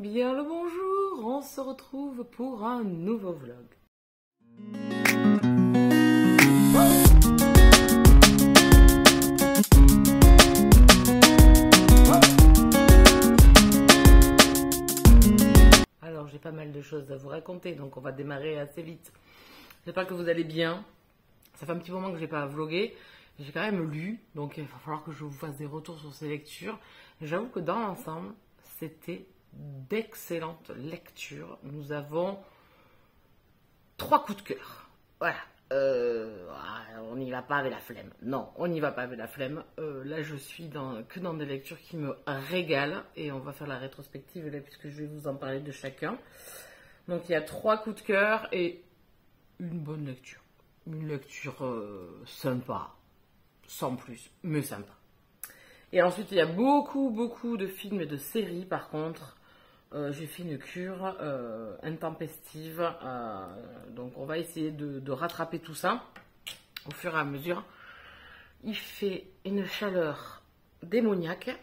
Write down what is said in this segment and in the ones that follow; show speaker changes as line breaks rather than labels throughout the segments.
Bien le bonjour, on se retrouve pour un nouveau vlog. Alors j'ai pas mal de choses à vous raconter, donc on va démarrer assez vite. J'espère que vous allez bien. Ça fait un petit moment que j'ai pas vlogué. J'ai quand même lu, donc il va falloir que je vous fasse des retours sur ces lectures. J'avoue que dans l'ensemble, c'était d'excellentes lectures. Nous avons 3 coups de cœur. Voilà. On n'y va pas avec la flemme. Non, on n'y va pas avec la flemme. Là, je suis que dans des lectures qui me régalent. Et on va faire la rétrospective là, puisque je vais vous en parler de chacun. Donc, il y a 3 coups de cœur et une bonne lecture. Une lecture sympa. Sans plus, mais sympa. Et ensuite, il y a beaucoup de films et de séries, par contre. J'ai fait une cure intempestive. Donc, on va essayer de rattraper tout ça au fur et à mesure. Il fait une chaleur démoniaque.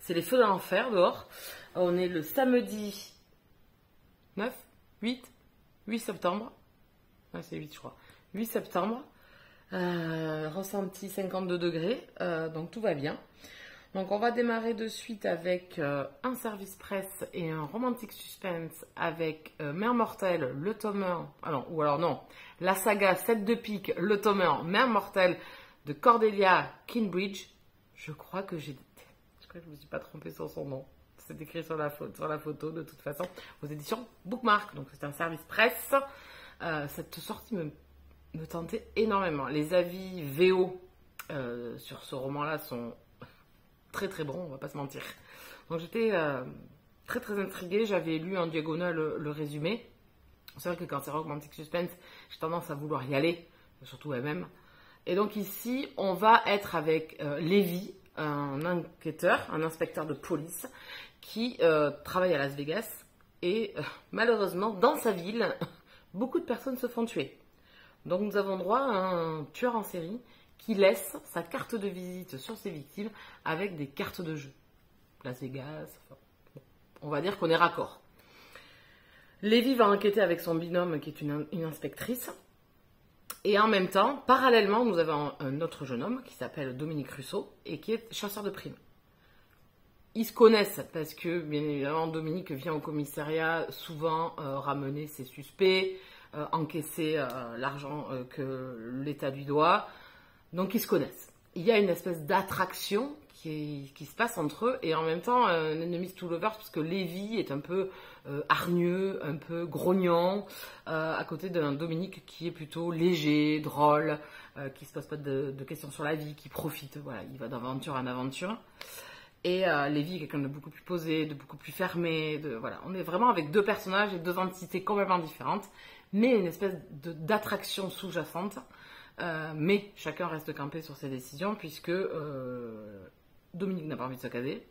C'est les feux de l'enfer dehors. On est le samedi 8 septembre. Ah, c'est 8, je crois. 8 septembre. Ressenti 52 degrés. Donc, tout va bien. Donc on va démarrer de suite avec un service presse et un romantique suspense avec Mère Mortelle, le tome 1, la saga 7 de pique, le tome 1, Mère Mortelle de Cordelia Kinnbridge. Je crois que je ne me suis pas trompée sur son nom. C'est écrit sur la photo de toute façon, aux éditions Bookmark. Donc c'est un service presse. Cette sortie me tentait énormément. Les avis VO sur ce roman-là sont très bon, on va pas se mentir. Donc j'étais très intriguée, j'avais lu en diagonale le résumé. C'est vrai que quand c'est romantique suspense, j'ai tendance à vouloir y aller, surtout elle-même. Et donc ici, on va être avec Lévi, un enquêteur, un inspecteur de police, qui travaille à Las Vegas. Et malheureusement, dans sa ville, beaucoup de personnes se font tuer. Donc nous avons droit à un tueur en série qui laisse sa carte de visite sur ses victimes avec des cartes de jeu. Las Vegas, on va dire qu'on est raccord. Lévi va enquêter avec son binôme qui est une inspectrice. Et en même temps, parallèlement, nous avons un autre jeune homme qui s'appelle Dominique Russo et qui est chasseur de primes. Ils se connaissent parce que, bien évidemment, Dominique vient au commissariat souvent ramener ses suspects, encaisser l'argent que l'État lui doit. Donc ils se connaissent. Il y a une espèce d'attraction qui se passe entre eux et en même temps un enemies to lovers parce que Lévi est un peu hargneux, un peu grognon à côté d'un Dominique qui est plutôt léger, drôle, qui se pose pas de questions sur la vie, qui profite, voilà, il va d'aventure en aventure. Et Lévi est quelqu'un de beaucoup plus posé, de beaucoup plus fermé, voilà. On est vraiment avec 2 personnages et 2 entités complètement différentes, mais une espèce d'attraction sous-jacente. Mais chacun reste campé sur ses décisions puisque Dominique n'a pas envie de se caser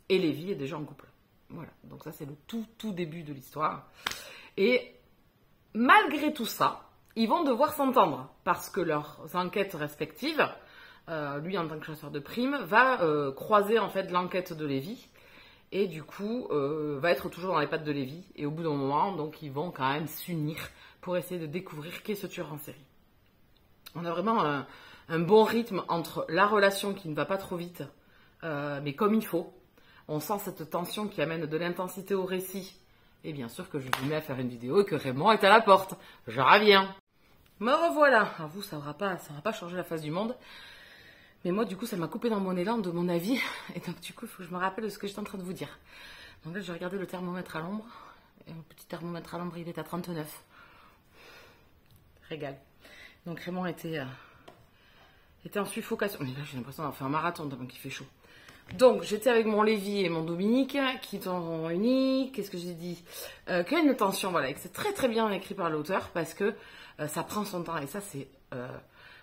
et Lévi est déjà en couple. Voilà, donc ça c'est le tout début de l'histoire. Et malgré tout ça, ils vont devoir s'entendre parce que leurs enquêtes respectives, lui en tant que chasseur de primes, va croiser en fait l'enquête de Lévi et du coup va être toujours dans les pattes de Lévi. Et au bout d'un moment, donc ils vont quand même s'unir pour essayer de découvrir qui est ce tueur en série. On a vraiment un bon rythme entre la relation qui ne va pas trop vite, mais comme il faut. On sent cette tension qui amène de l'intensité au récit. Et bien sûr que je vous mets à faire une vidéo et que Raymond est à la porte. Je reviens. Me revoilà. Alors vous, ça n'aura pas changé la face du monde. Mais moi, du coup, ça m'a coupé dans mon élan de mon avis. Et donc, du coup, il faut que je me rappelle de ce que j'étais en train de vous dire. Donc là, j'ai regardé le thermomètre à l'ombre. Et mon petit thermomètre à l'ombre, il est à 39. Régal. Donc Raymond était en suffocation. Mais là, j'ai l'impression d'avoir fait un marathon tellement qu'il fait chaud. Donc, j'étais avec mon Lévi et mon Dominique qui sont réunis. Qu'est-ce que j'ai dit qu'il y a une tension, voilà, et que c'est très bien écrit par l'auteur parce que ça prend son temps. Et ça, c'est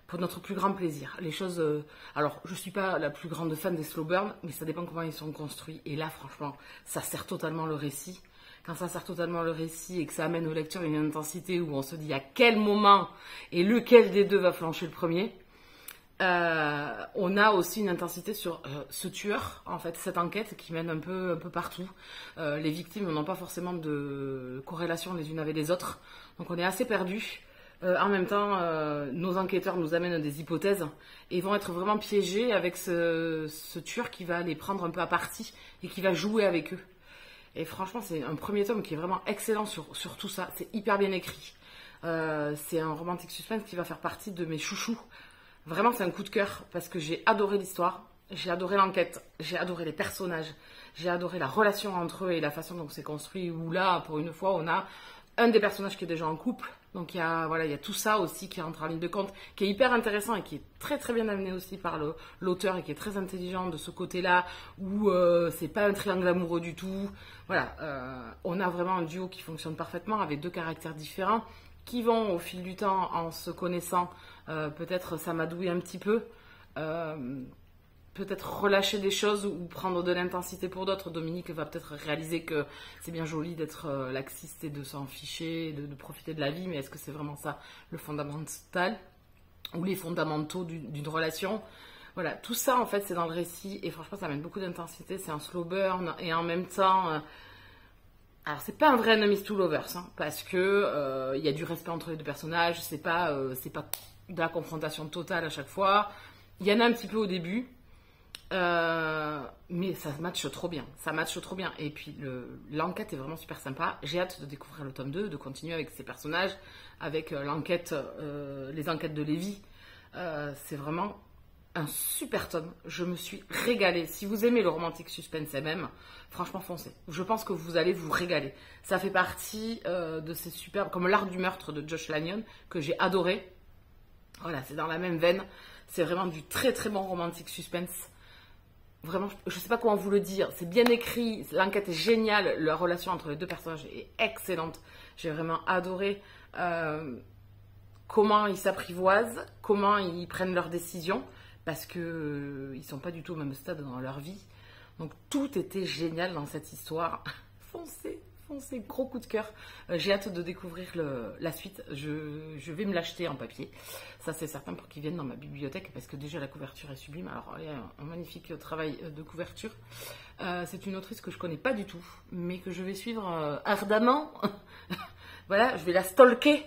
pour notre plus grand plaisir. Les choses... alors, je ne suis pas la plus grande fan des slow burn, mais ça dépend comment ils sont construits. Et là, franchement, ça sert totalement le récit. Quand ça sert totalement le récit et que ça amène au lecteur une intensité où on se dit à quel moment et lequel des deux va flancher le premier, On a aussi une intensité sur ce tueur, en fait, cette enquête qui mène un peu partout. Les victimes n'ont pas forcément de corrélation les unes avec les autres, donc on est assez perdus. En même temps, nos enquêteurs nous amènent des hypothèses et vont être vraiment piégés avec ce tueur qui va les prendre un peu à partie et qui va jouer avec eux. Et franchement, c'est un premier tome qui est vraiment excellent sur tout ça. C'est hyper bien écrit. C'est un romantic suspense qui va faire partie de mes chouchous. Vraiment, c'est un coup de cœur parce que j'ai adoré l'histoire, j'ai adoré l'enquête, j'ai adoré les personnages, j'ai adoré la relation entre eux et la façon dont c'est construit. Où là, pour une fois, on a un des personnages qui est déjà en couple. Donc il y a tout ça aussi qui rentre en ligne de compte, qui est hyper intéressant et qui est très très bien amené aussi par l'auteur et qui est très intelligent de ce côté-là, où c'est pas un triangle amoureux du tout. Voilà, on a vraiment un duo qui fonctionne parfaitement avec deux caractères différents qui vont au fil du temps en se connaissant peut-être s'amadouer un petit peu. Peut-être relâcher des choses ou prendre de l'intensité pour d'autres. Dominique va peut-être réaliser que c'est bien joli d'être laxiste et de s'en ficher, de profiter de la vie, mais est-ce que c'est vraiment ça le fondamental ou les fondamentaux d'une relation? Voilà, tout ça en fait c'est dans le récit et franchement ça amène beaucoup d'intensité, c'est un slow burn et en même temps... alors c'est pas un vrai enemies to lovers, hein, parce que y a du respect entre les deux personnages, c'est pas de la confrontation totale à chaque fois. Il y en a un petit peu au début, mais ça matche trop bien, et puis l'enquête est vraiment super sympa. J'ai hâte de découvrir le tome 2, de continuer avec ces personnages, avec l'enquête, les enquêtes de Lévi. C'est vraiment un super tome, je me suis régalée. Si vous aimez le romantic suspense MM, franchement foncez, je pense que vous allez vous régaler. Ça fait partie de ces superbes, comme L'Art du meurtre de Josh Lanyon, que j'ai adoré. Voilà, c'est dans la même veine, c'est vraiment du très très bon romantic suspense. Vraiment, je ne sais pas comment vous le dire, c'est bien écrit, l'enquête est géniale, la relation entre les deux personnages est excellente. J'ai vraiment adoré comment ils s'apprivoisent, comment ils prennent leurs décisions, parce qu'ils ne sont pas du tout au même stade dans leur vie. Donc tout était génial dans cette histoire. Foncez, gros coup de cœur. J'ai hâte de découvrir la suite. Je vais me l'acheter en papier. Ça, c'est certain pour qu'il vienne dans ma bibliothèque parce que déjà la couverture est sublime. Alors, il y a un magnifique travail de couverture. C'est une autrice que je connais pas du tout, mais que je vais suivre ardemment. Voilà, je vais la stalker,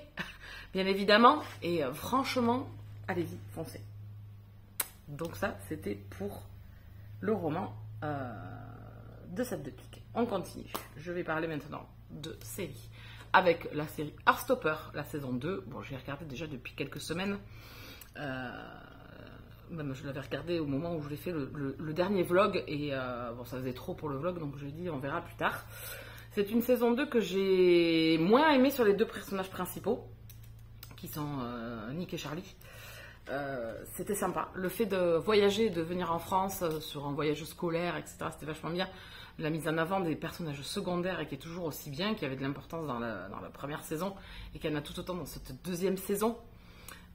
bien évidemment. Et franchement, allez-y, foncez. Donc ça, c'était pour le roman de Seth de Pique. On continue. Je vais parler maintenant de série. Avec la série Heartstopper, la saison 2. Bon, j'ai regardé déjà depuis quelques semaines. Même je l'avais regardé au moment où je l'ai fait le dernier vlog. Et bon, ça faisait trop pour le vlog, donc je lui ai dit on verra plus tard. C'est une saison 2 que j'ai moins aimée sur les deux personnages principaux, qui sont Nick et Charlie. C'était sympa. Le fait de voyager, de venir en France sur un voyage scolaire, etc., c'était vachement bien. La mise en avant des personnages secondaires et qui est toujours aussi bien, qui avait de l'importance dans la première saison et qui en a tout autant dans cette deuxième saison.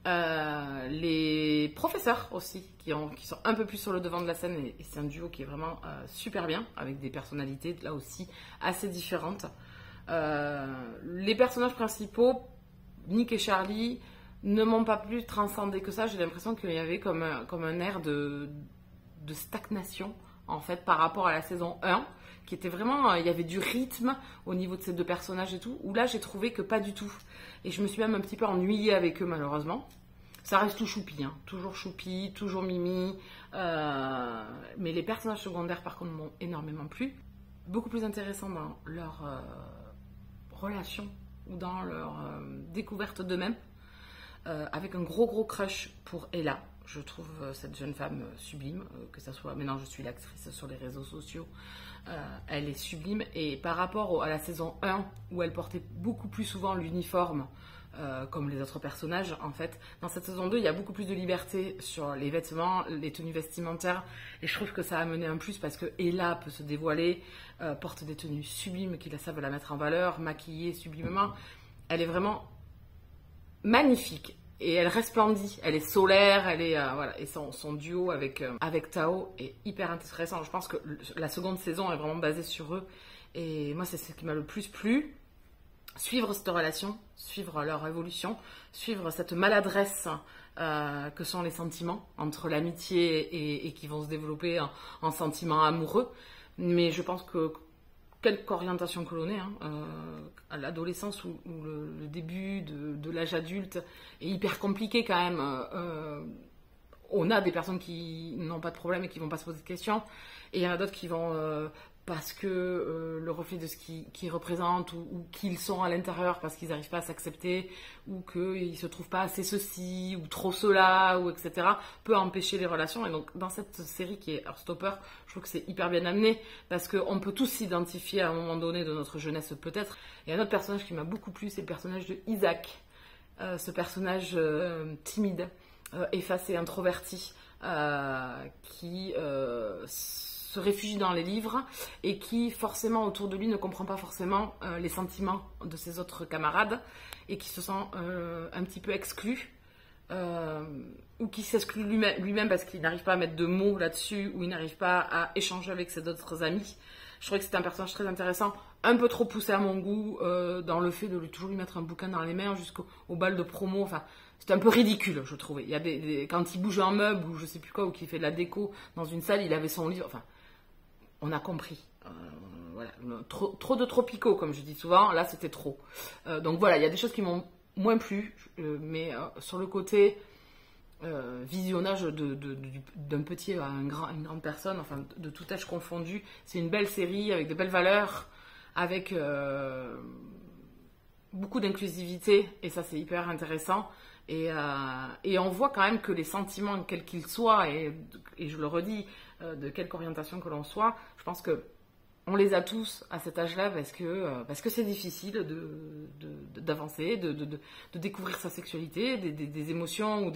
Les professeurs aussi, qui sont un peu plus sur le devant de la scène et c'est un duo qui est vraiment super bien, avec des personnalités là aussi assez différentes. Les personnages principaux, Nick et Charlie, ne m'ont pas plus transcendé que ça. J'ai l'impression qu'il y avait comme un air de stagnation en fait par rapport à la saison 1 qui était vraiment, il y avait du rythme au niveau de ces deux personnages et tout, où là j'ai trouvé que pas du tout et je me suis même un petit peu ennuyée avec eux malheureusement. Ça reste tout choupi, hein. Toujours choupi, toujours mimi, mais les personnages secondaires par contre m'ont énormément plu, beaucoup plus intéressants dans leur relation ou dans leur découverte d'eux-mêmes. Avec un gros crush pour Ella. Je trouve cette jeune femme sublime, que ça soit... Maintenant, je suis l'actrice sur les réseaux sociaux. Elle est sublime. Et par rapport à la saison 1, où elle portait beaucoup plus souvent l'uniforme, comme les autres personnages, en fait, dans cette saison 2, il y a beaucoup plus de liberté sur les vêtements, les tenues vestimentaires. Et je trouve que ça a amené un plus parce que Ella peut se dévoiler, porte des tenues sublimes qui savent la mettre en valeur, maquillée sublimement. Elle est vraiment... magnifique et elle resplendit, elle est solaire, elle est voilà, et son duo avec Tao est hyper intéressant. Je pense que la seconde saison est vraiment basée sur eux et moi c'est ce qui m'a le plus plu. Suivre cette relation, suivre leur évolution, suivre cette maladresse que sont les sentiments entre l'amitié et qui vont se développer en sentiments amoureux. Mais je pense que quelque orientation que l'on ait, à l'adolescence ou le début de l'âge adulte est hyper compliqué quand même. On a des personnes qui n'ont pas de problème et qui vont pas se poser de questions, et il y en a d'autres qui vont parce que le reflet de ce qu'ils représentent ou qu'ils sont à l'intérieur parce qu'ils n'arrivent pas à s'accepter ou qu'ils ne se trouvent pas assez ceci ou trop cela ou etc. peut empêcher les relations. Et donc dans cette série qui est Heartstopper, je trouve que c'est hyper bien amené parce qu'on peut tous s'identifier à un moment donné de notre jeunesse peut-être. Et un autre personnage qui m'a beaucoup plu, c'est le personnage de Isaac, ce personnage timide, effacé, introverti, qui se réfugie dans les livres et qui forcément autour de lui ne comprend pas forcément les sentiments de ses autres camarades et qui se sent un petit peu exclu ou qui s'exclut lui-même parce qu'il n'arrive pas à mettre de mots là-dessus ou il n'arrive pas à échanger avec ses autres amis. Je trouvais que c'était un personnage très intéressant, un peu trop poussé à mon goût dans le fait de toujours lui mettre un bouquin dans les mains jusqu'au bal de promo. Enfin, c'était un peu ridicule, je trouvais. Il y a quand il bouge un meuble ou je sais plus quoi, ou qu'il fait de la déco dans une salle, il avait son livre. Enfin, on a compris. Voilà. Trop de tropicaux, comme je dis souvent. Là, c'était trop. Donc voilà, il y a des choses qui m'ont moins plu, mais sur le côté visionnage d'un petit à une grande personne, enfin de tout âge confondu, c'est une belle série avec de belles valeurs, avec beaucoup d'inclusivité, et ça c'est hyper intéressant. Et on voit quand même que les sentiments, quels qu'ils soient, et je le redis, de quelque orientation que l'on soit, je pense que on les a tous à cet âge-là parce que c'est difficile d'avancer, de découvrir sa sexualité, des émotions ou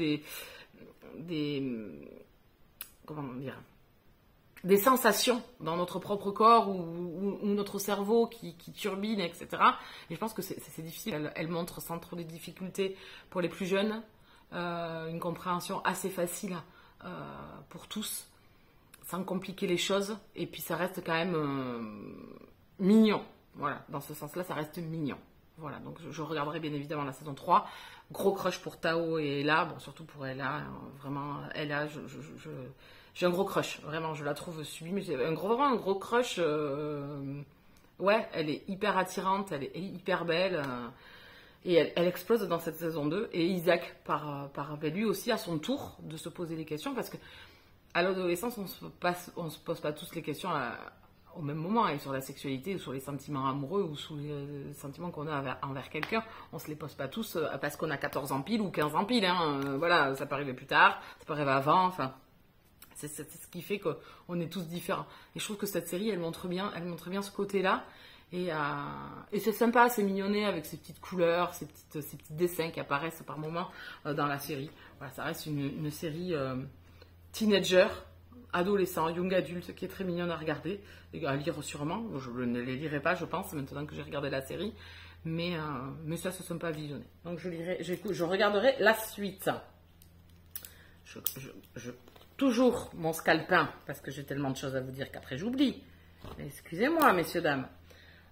comment dire, des sensations dans notre propre corps ou notre cerveau qui turbine, etc. Et je pense que c'est difficile. Elle montre sans trop de difficultés pour les plus jeunes, une compréhension assez facile pour tous, sans compliquer les choses. Et puis ça reste quand même mignon. Voilà, dans ce sens-là, ça reste mignon. Voilà, donc je regarderai bien évidemment la saison 3. Gros crush pour Tao et Ella, bon, surtout pour Ella, vraiment, Ella, j'ai un gros crush, vraiment, je la trouve sublime. J'ai vraiment un gros crush. Ouais, elle est hyper attirante, elle est hyper belle. Et elle explose dans cette saison 2. Et Isaac, lui aussi, à son tour, de se poser des questions. Parce que à l'adolescence, on se pose pas tous les questions au même moment. Et sur la sexualité, ou sur les sentiments amoureux, ou sur les sentiments qu'on a envers quelqu'un. On se les pose pas tous parce qu'on a 14 ans pile ou 15 ans pile. Voilà, ça peut arriver plus tard, ça peut arriver avant, enfin... C'est ce qui fait qu'on est tous différents. Et je trouve que cette série, elle montre bien ce côté-là. Et c'est sympa, c'est mignonné avec ces petites couleurs, ces petits dessins qui apparaissent par moments dans la série. Voilà, ça reste une série teenager, adolescent, young adulte, qui est très mignonne à regarder. Et à lire sûrement. Je ne les lirai pas, je pense, maintenant que j'ai regardé la série. Mais ça, c'est sympa à visionner. Donc je regarderai la suite. Toujours mon scalpin, parce que j'ai tellement de choses à vous dire qu'après j'oublie. Excusez-moi, messieurs, dames.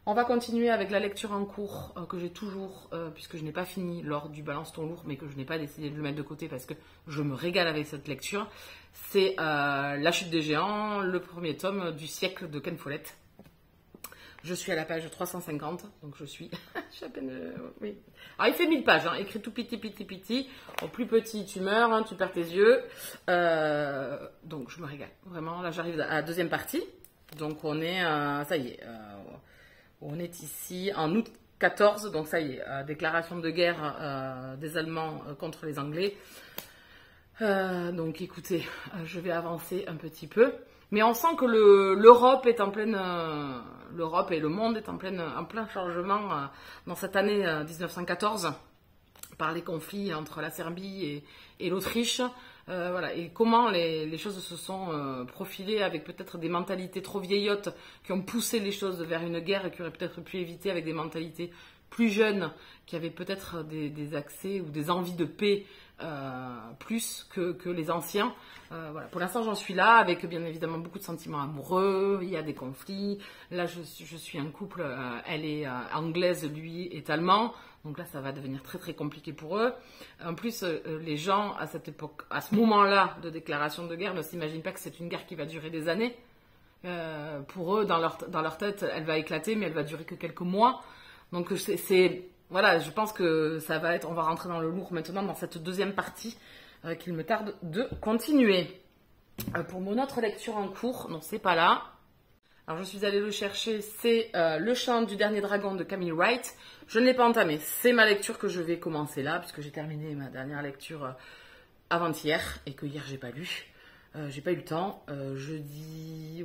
On va continuer avec la lecture en cours que j'ai toujours, puisque je n'ai pas fini lors du Balance ton lourd, mais que je n'ai pas décidé de le mettre de côté parce que je me régale avec cette lecture. C'est La chute des géants, le premier tome du siècle de Ken Follett. Je suis à la page 350, donc je suis à peine... oui. Alors, il fait 1000 pages, écrit tout petit. Au plus petit, tu meurs, tu perds tes yeux. Donc, je me régale. Vraiment, là, j'arrive à la deuxième partie. Donc, on est... ça y est. On est ici en août 14. Donc, ça y est. Déclaration de guerre des Allemands contre les Anglais. Donc, écoutez, je vais avancer un petit peu. Mais on sent que l'Europe est en pleine... l'Europe et le monde est en plein changement dans cette année 1914 par les conflits entre la Serbie et l'Autriche. Voilà. Et comment les choses se sont profilées avec peut-être des mentalités trop vieillottes qui ont poussé les choses vers une guerre qui aurait peut-être pu éviter avec des mentalités plus jeunes, qui avaient peut-être des accès ou des envies de paix plus que les anciens. Voilà. Pour l'instant, j'en suis là, avec bien évidemment beaucoup de sentiments amoureux, il y a des conflits. Là, je suis un couple, elle est anglaise, lui est allemand. Donc là, ça va devenir très très compliqué pour eux. En plus, les gens, à cette époque, à ce moment-là de déclaration de guerre, ne s'imaginent pas que c'est une guerre qui va durer des années. Pour eux, dans leur tête, elle va éclater, mais elle va durer que quelques mois. Donc voilà, je pense que on va rentrer dans le lourd maintenant, dans cette deuxième partie qu'il me tarde de continuer. Pour mon autre lecture en cours, non, c'est pas là. Alors, je suis allée le chercher, c'est Le chant du dernier dragon de Camille Wright. Je ne l'ai pas entamé, c'est ma lecture que je vais commencer là, puisque j'ai terminé ma dernière avant-hier, et que hier, j'ai pas lu. J'ai pas eu le temps. Jeudi,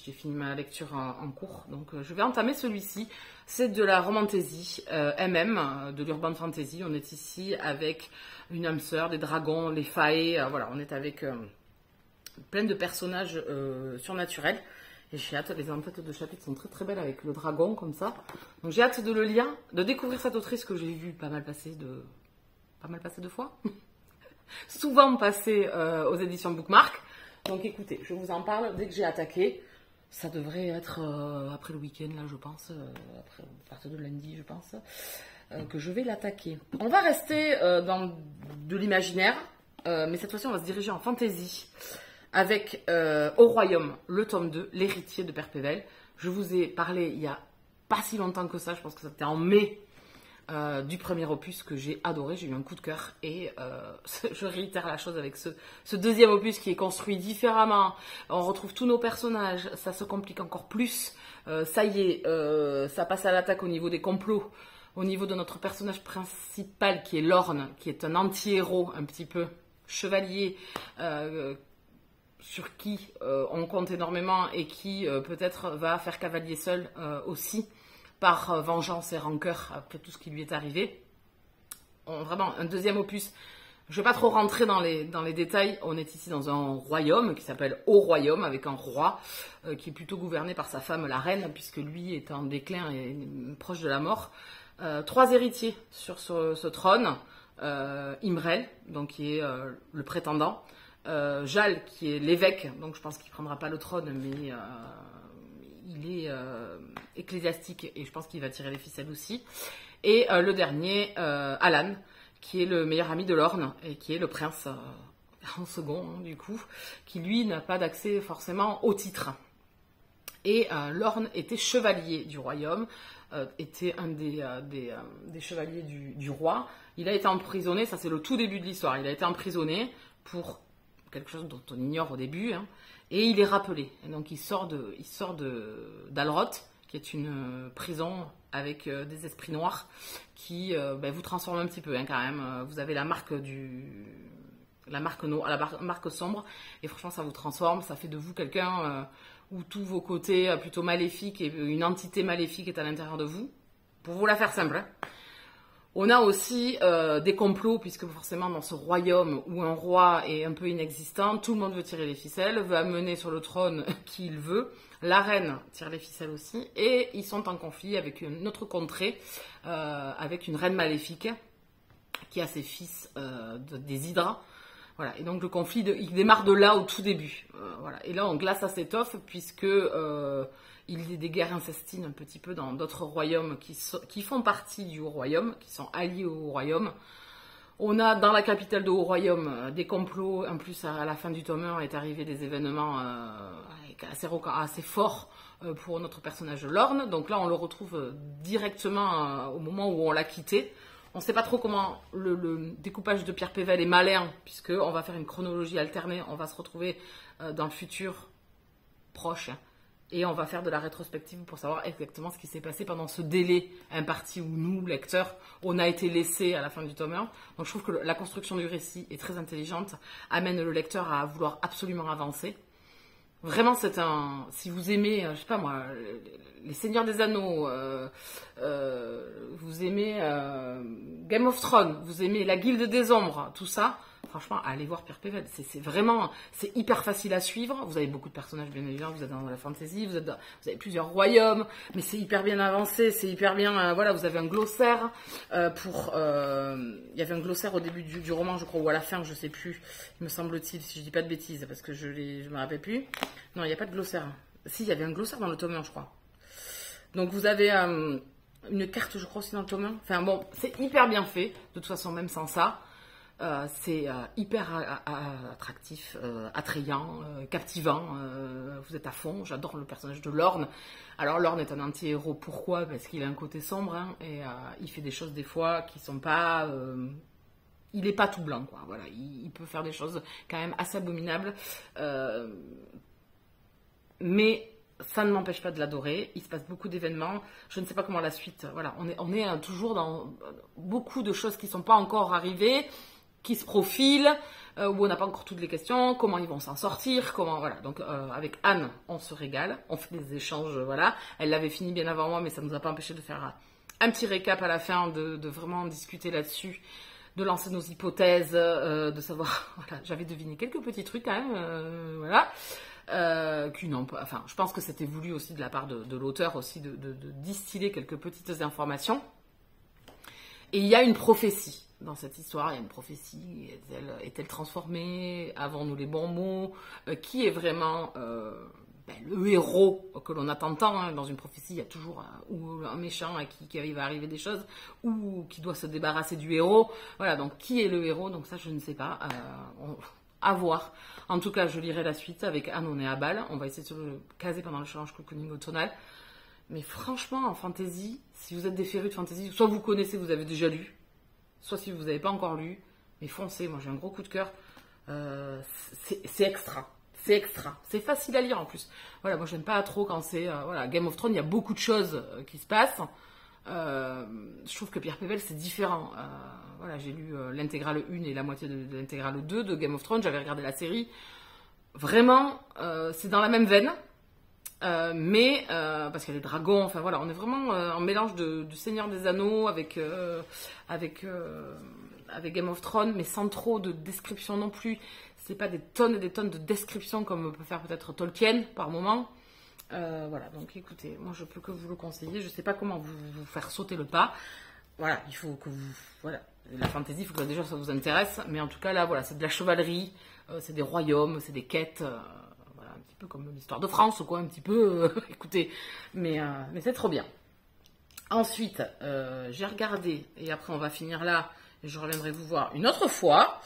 j'ai fini ma lecture en cours, donc je vais entamer celui-ci. C'est de la romantasy, de l'urban fantasy. On est ici avec une âme sœur, des dragons, les faées, voilà, on est avec plein de personnages surnaturels. Et j'ai hâte, les en-têtes de chapitres sont très très belles avec le dragon comme ça. Donc j'ai hâte de le lire, de découvrir cette autrice que j'ai vue pas mal passer de fois. Souvent passée aux éditions Bookmark. Donc écoutez, je vous en parle dès que j'ai attaqué. Ça devrait être après le week-end, là, je pense, à partir de lundi, je pense, que je vais l'attaquer. On va rester dans de l'imaginaire, mais cette fois-ci, on va se diriger en fantasy avec Au Royaume, le tome 2, L'héritier de Père Pével. Je vous ai parlé il n'y a pas si longtemps que ça, je pense que c'était en mai, du premier opus que j'ai adoré, j'ai eu un coup de cœur et je réitère la chose avec ce deuxième opus qui est construit différemment. On retrouve tous nos personnages, ça se complique encore plus. Ça y est, ça passe à l'attaque au niveau des complots, au niveau de notre personnage principal qui est Lorne, qui est un anti-héros un petit peu, chevalier, sur qui on compte énormément et qui peut-être va faire cavalier seul aussi, par vengeance et rancœur après tout ce qui lui est arrivé. Vraiment, un deuxième opus. Je ne vais pas trop rentrer dans les détails. On est ici dans un royaume qui s'appelle Au Royaume, avec un roi qui est plutôt gouverné par sa femme, la reine, puisque lui est en déclin et proche de la mort. 3 héritiers sur ce trône. Imrel, donc qui est le prétendant. Jal, qui est l'évêque, donc je pense qu'il ne prendra pas le trône, mais il est ecclésiastique et je pense qu'il va tirer les ficelles aussi. Et le dernier, Alan, qui est le meilleur ami de Lorne et qui est le prince en second, hein, du coup, qui lui n'a pas d'accès forcément au titre. Et Lorne était chevalier du royaume, était un des chevaliers du roi. Il a été emprisonné, ça c'est le tout début de l'histoire, il a été emprisonné pour quelque chose dont on ignore au début, hein, et il est rappelé. Et donc il sort d'Alroth, qui est une prison avec des esprits noirs qui vous transforment un petit peu, hein, quand même. Vous avez la marque marque sombre, et franchement ça vous transforme, ça fait de vous quelqu'un où tous vos côtés plutôt maléfiques et une entité maléfique est à l'intérieur de vous. Pour vous la faire simple, hein. On a aussi des complots, puisque forcément dans ce royaume où un roi est un peu inexistant, tout le monde veut tirer les ficelles, veut amener sur le trône qui il veut. La reine tire les ficelles aussi, et ils sont en conflit avec une autre contrée, avec une reine maléfique qui a ses fils des hydres. Voilà. Et donc le conflit, il démarre de là au tout début. Voilà. Et là, ça s'étoffe, puisque il y a des guerres intestines un petit peu dans d'autres royaumes qui font partie du Haut-Royaume, qui sont alliés au Haut-Royaume. On a dans la capitale de Haut-Royaume des complots. En plus, à la fin du tome 1, est arrivé des événements assez forts pour notre personnage Lorne. Donc là, on le retrouve directement au moment où on l'a quitté. On ne sait pas trop comment le découpage de Pierre Pével est malin, puisqu'on va faire une chronologie alternée. On va se retrouver dans le futur proche, et on va faire de la rétrospective pour savoir exactement ce qui s'est passé pendant ce délai imparti où nous, lecteurs, on a été laissés à la fin du tome 1. Donc je trouve que la construction du récit est très intelligente, amène le lecteur à vouloir absolument avancer. Vraiment, si vous aimez, je sais pas moi, les Seigneurs des Anneaux, vous aimez Game of Thrones, vous aimez la Guilde des Ombres, tout ça, franchement, allez voir Pierre Pével. C'est vraiment, c'est hyper facile à suivre. Vous avez beaucoup de personnages, bien évidemment. Vous êtes dans la fantasy, vous avez plusieurs royaumes, mais c'est hyper bien avancé, c'est hyper bien. Voilà, vous avez un glossaire il y avait un glossaire au début du roman, je crois, ou à la fin, je sais plus. Il me semble-t-il, si je dis pas de bêtises, parce que je me rappelle plus. Non, il n'y a pas de glossaire. Si, il y avait un glossaire dans le tome 1, je crois. Donc vous avez une carte, je crois, aussi dans le tome 1. Enfin bon, c'est hyper bien fait. De toute façon, même sans ça, c'est hyper attractif, attrayant, captivant. Vous êtes à fond. J'adore le personnage de Lorne. Alors Lorne est un anti-héros. Pourquoi? Parce qu'il a un côté sombre, hein, et il fait des choses des fois qui sont pas... il n'est pas tout blanc, quoi. Voilà, il peut faire des choses quand même assez abominables. Mais ça ne m'empêche pas de l'adorer. Il se passe beaucoup d'événements. Je ne sais pas comment la suite... Voilà, on est toujours dans beaucoup de choses qui ne sont pas encore arrivées, qui se profilent, où on n'a pas encore toutes les questions, comment ils vont s'en sortir, comment... Voilà, donc avec Anne, on se régale, on fait des échanges, voilà. Elle l'avait fini bien avant moi, mais ça ne nous a pas empêché de faire un petit récap à la fin, de vraiment discuter là-dessus, de lancer nos hypothèses, de savoir... Voilà, j'avais deviné quelques petits trucs quand même, voilà. Enfin, je pense que c'était voulu aussi de la part de l'auteur aussi de distiller quelques petites informations. Et il y a une prophétie dans cette histoire, il y a une prophétie, est-elle transformée, avons-nous les bons mots, qui est vraiment le héros que l'on attend tant, hein. Dans une prophétie, il y a toujours ou un méchant à qui va arriver des choses, ou qui doit se débarrasser du héros. Voilà, donc qui est le héros? Donc ça, je ne sais pas. À voir. En tout cas, je lirai la suite avec Anne, on est à Bâle. On va essayer de se caser pendant le challenge cocooning automnal. Mais franchement, en fantasy, si vous êtes des férus de fantasy, soit vous connaissez, vous avez déjà lu, soit si vous n'avez pas encore lu, mais foncez, moi j'ai un gros coup de cœur. C'est extra. C'est extra. C'est facile à lire en plus. Voilà, moi j'aime pas trop quand c'est... voilà, Game of Thrones, il y a beaucoup de choses qui se passent. Je trouve que Pierre Pével c'est différent. Voilà, j'ai lu l'intégrale 1 et la moitié de l'intégrale 2 de Game of Thrones, j'avais regardé la série. Vraiment, c'est dans la même veine, mais parce qu'il y a des dragons, enfin voilà, on est vraiment un mélange du Seigneur des Anneaux avec Game of Thrones, mais sans trop de description non plus. C'est pas des tonnes et des tonnes de descriptions comme peut faire peut-être Tolkien par moment. Voilà, donc écoutez, moi je peux que vous le conseiller. Je sais pas comment vous faire sauter le pas. Voilà, il faut que vous... Voilà, la fantasy, il faut que déjà ça vous intéresse. Mais en tout cas, là, voilà, c'est de la chevalerie, c'est des royaumes, c'est des quêtes. Voilà, un petit peu comme l'histoire de France, quoi, un petit peu. Écoutez, mais c'est trop bien. Ensuite, j'ai regardé, et après on va finir là, et je reviendrai vous voir une autre fois.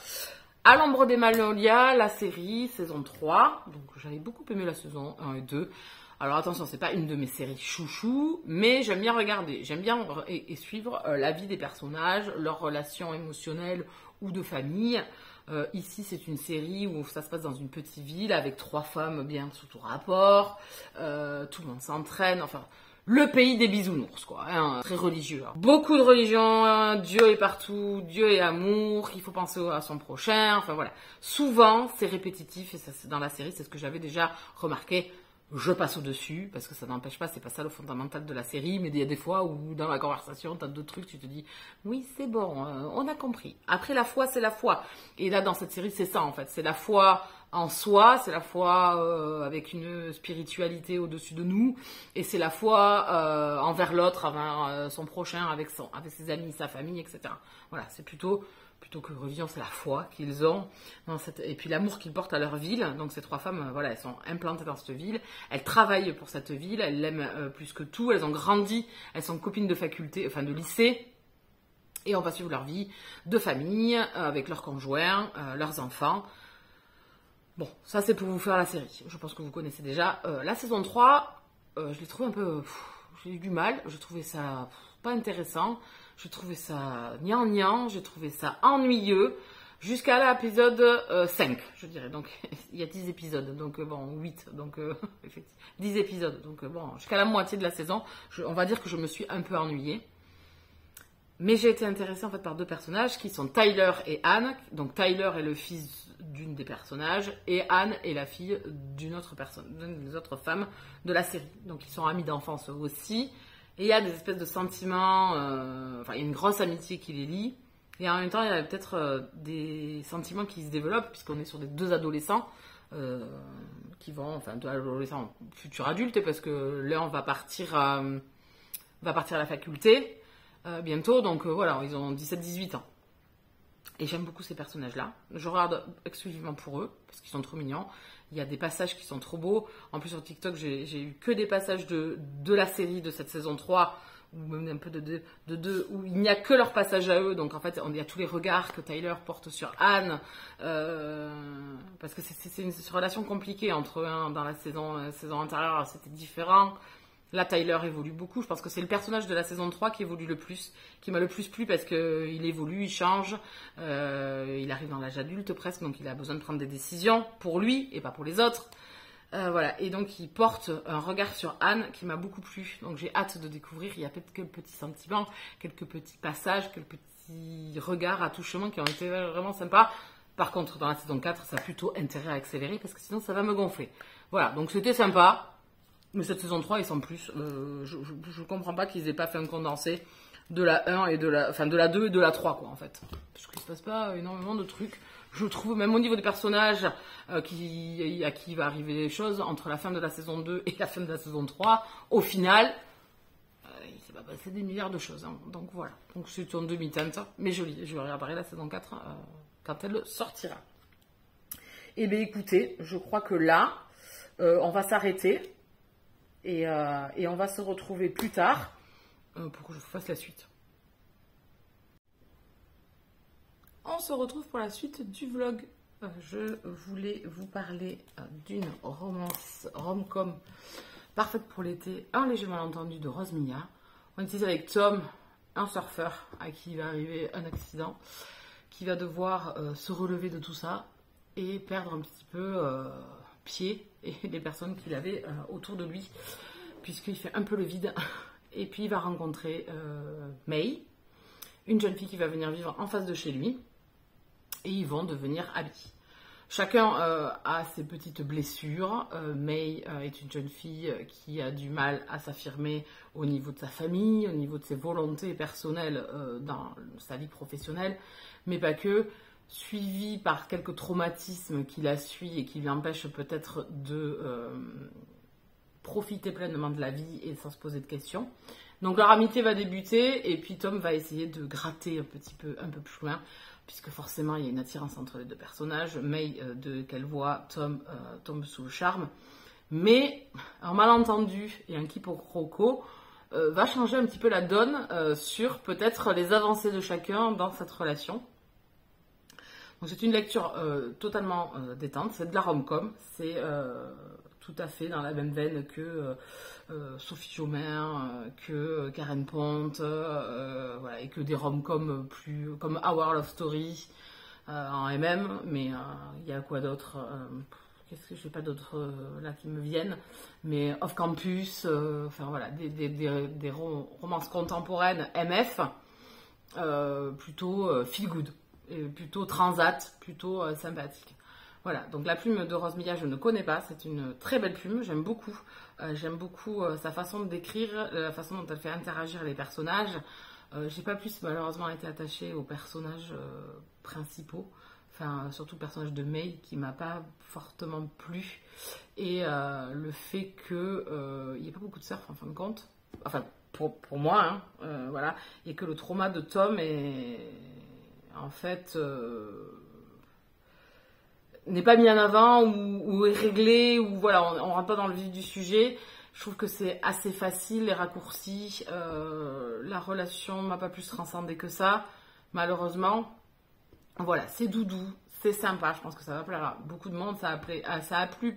À l'ombre des Magnolias, la série, saison 3. Donc j'avais beaucoup aimé la saison 1 et 2. Alors attention, c'est pas une de mes séries chouchou, mais j'aime bien regarder, j'aime bien et suivre la vie des personnages, leurs relations émotionnelles ou de famille. Ici, c'est une série où ça se passe dans une petite ville avec 3 femmes bien sous tout rapport, tout le monde s'entraîne, enfin... Le pays des bisounours, quoi, hein, très religieux. Hein. Beaucoup de religion, hein, Dieu est partout, Dieu est amour, il faut penser à son prochain, enfin voilà. Souvent, c'est répétitif, et ça, dans la série, c'est ce que j'avais déjà remarqué. Je passe au-dessus, parce que ça n'empêche pas, c'est pas ça le fondamental de la série, mais il y a des fois où dans la conversation, t'as d'autres trucs, tu te dis, oui, c'est bon, on a compris. Après, la foi, c'est la foi. Et là, dans cette série, c'est ça, en fait. C'est la foi en soi, c'est la foi avec une spiritualité au-dessus de nous, et c'est la foi envers l'autre, envers son prochain, avec ses amis, sa famille, etc. Voilà, c'est plutôt que religion, c'est la foi qu'ils ont, et puis l'amour qu'ils portent à leur ville. Donc ces 3 femmes, voilà, elles sont implantées dans cette ville, elles travaillent pour cette ville, elles l'aiment plus que tout, elles ont grandi, elles sont copines de faculté, enfin de lycée, et on va suivre leur vie de famille, avec leurs conjoints, leurs enfants. Bon, ça c'est pour vous faire la série, je pense que vous connaissez déjà. La saison 3, je l'ai trouvé un peu... j'ai eu du mal, je trouvais ça pas intéressant. Je trouvais ça gnangnan, j'ai trouvé ça ennuyeux, jusqu'à l'épisode 5, je dirais. Donc, il y a 10 épisodes, donc bon, 8, donc 10 épisodes. Donc bon, jusqu'à la moitié de la saison, on va dire que je me suis un peu ennuyée. Mais j'ai été intéressée en fait par 2 personnages qui sont Tyler et Anne. Donc Tyler est le fils d'une des personnages et Anne est la fille d'une autre personne, d'une des autres femmes de la série. Donc ils sont amis d'enfance aussi. Et il y a des espèces de sentiments, enfin il y a une grosse amitié qui les lie. Et en même temps, il y a peut-être des sentiments qui se développent, puisqu'on est sur des deux adolescents qui vont, enfin, deux adolescents futurs adultes, parce que l'un va partir à la faculté bientôt, donc voilà, ils ont 17-18 ans. Et j'aime beaucoup ces personnages-là. Je regarde exclusivement pour eux, parce qu'ils sont trop mignons. Il y a des passages qui sont trop beaux. En plus, sur TikTok, j'ai eu que des passages de la série de cette saison 3, ou même un peu de 2, où il n'y a que leur passage à eux. Donc, en fait, il y a tous les regards que Tyler porte sur Anne. Parce que c'est une relation compliquée entre eux. Hein. Dans la saison antérieure, c'était différent. Là, Tyler évolue beaucoup. Je pense que c'est le personnage de la saison 3 qui évolue le plus, qui m'a le plus plu parce qu'il évolue, il change. Il arrive dans l'âge adulte presque, donc il a besoin de prendre des décisions pour lui et pas pour les autres. Voilà. Et donc, il porte un regard sur Anne qui m'a beaucoup plu. Donc, j'ai hâte de découvrir. Il y a peut-être quelques petits sentiments, quelques petits passages, quelques petits regards, attouchements qui ont été vraiment sympas. Par contre, dans la saison 4, ça a plutôt intérêt à accélérer parce que sinon, ça va me gonfler. Voilà. Donc, c'était sympa. Mais cette saison 3, ils sont plus. Je comprends pas qu'ils aient pas fait un condensé de la 1 et de la 2 et de la 3, quoi, en fait. Parce qu'il se passe pas énormément de trucs. Je trouve, même au niveau des personnages, à qui va arriver des choses entre la fin de la saison 2 et la fin de la saison 3, au final, il s'est pas passé des milliards de choses. Hein. Donc voilà. Donc c'est en demi-teinte, mais joli. Je regarderai la saison 4 quand elle sortira. Eh bien, écoutez, je crois que là, on va s'arrêter. Et on va se retrouver plus tard pour que je vous fasse la suite. On se retrouve pour la suite du vlog. Je voulais vous parler d'une romance rom-com parfaite pour l'été, Un léger malentendu de Rose Milla. On est ici avec Tom, un surfeur à qui il va arriver un accident, qui va devoir se relever de tout ça et perdre un petit peu pied et les personnes qu'il avait autour de lui, puisqu'il fait un peu le vide. Et puis il va rencontrer May, une jeune fille qui va venir vivre en face de chez lui, et ils vont devenir amis. Chacun a ses petites blessures. May est une jeune fille qui a du mal à s'affirmer au niveau de sa famille, au niveau de ses volontés personnelles dans sa vie professionnelle, mais pas que, suivie par quelques traumatismes qui la suivent et qui lui empêchent peut-être de profiter pleinement de la vie et sans se poser de questions. Donc leur amitié va débuter et puis Tom va essayer de gratter un peu plus loin, puisque forcément il y a une attirance entre les deux personnages. May, qu'elle voit, Tom tombe sous le charme. Mais un malentendu et un quiproquo va changer un petit peu la donne sur peut-être les avancées de chacun dans cette relation. Donc c'est une lecture totalement détente, c'est de la rom-com, c'est tout à fait dans la même veine que Sophie Chaumer, que Karen Pont, voilà, et que des rom-com plus comme Our Love Story en MM, mais il y a quoi d'autre qu'est-ce que j'ai pas d'autres là qui me viennent, mais Off Campus, enfin voilà, des romances contemporaines MF, plutôt feel good. Plutôt transat, plutôt sympathique. Voilà, donc la plume de Rose Milla, je ne connais pas, c'est une très belle plume, j'aime beaucoup. J'aime beaucoup sa façon de décrire, la façon dont elle fait interagir les personnages. J'ai pas plus malheureusement été attachée aux personnages principaux, enfin surtout le personnage de May qui m'a pas fortement plu. Et le fait qu'il n'y ait pas beaucoup de surf en fin de compte, enfin pour moi, hein, voilà, et que le trauma de Tom est en fait n'est pas mis en avant ou est réglé, ou voilà, on rentre pas dans le vif du sujet. Je trouve que c'est assez facile, les raccourcis, la relation m'a pas plus transcendé que ça, malheureusement. Voilà, c'est doudou, c'est sympa, je pense que ça va plaire à beaucoup de monde, ça a plu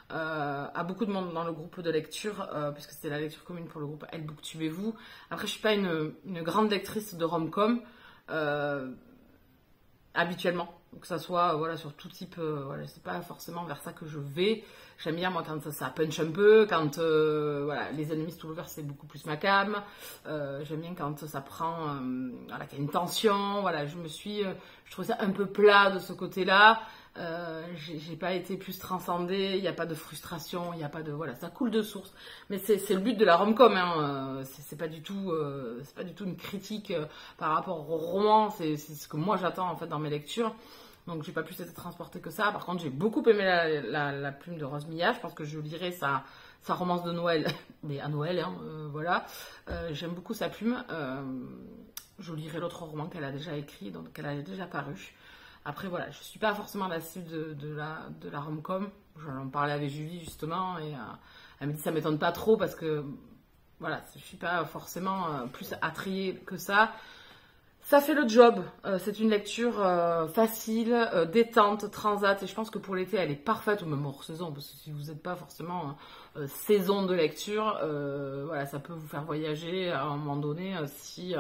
à beaucoup de monde dans le groupe de lecture, puisque c'était la lecture commune pour le groupe Elle Booktubez-vous. Après, je suis pas une grande lectrice de rom-com, habituellement, que ça soit voilà, sur tout type, voilà, c'est pas forcément vers ça que je vais. J'aime bien moi quand ça punch un peu, quand voilà, les enemies to lovers c'est beaucoup plus ma cam. J'aime bien quand ça prend, voilà, qu'il y a une tension. Voilà, je trouve ça un peu plat de ce côté-là. J'ai pas été plus transcendée, il n'y a pas de frustration, il n'y a pas de... Voilà, ça coule de source. Mais c'est le but de la rom-com, hein. C'est pas du tout une critique par rapport au roman, c'est ce que moi j'attends en fait dans mes lectures. Donc j'ai pas plus été transportée que ça. Par contre, j'ai beaucoup aimé la plume de Rose Milla. Je pense que je lirai sa romance de Noël, mais à Noël, hein, voilà. J'aime beaucoup sa plume. Je lirai l'autre roman qu'elle a déjà écrit, donc qu'elle a déjà paru. Après, voilà, je suis pas forcément la cible de la rom-com. J'en parlais avec Julie, justement, et elle me dit ça m'étonne pas trop parce que, voilà, je suis pas forcément plus attrayée que ça. Ça fait le job. C'est une lecture facile, détente, transat, et je pense que pour l'été, elle est parfaite, ou même hors saison, parce que si vous n'êtes pas forcément saison de lecture, voilà, ça peut vous faire voyager à un moment donné. Si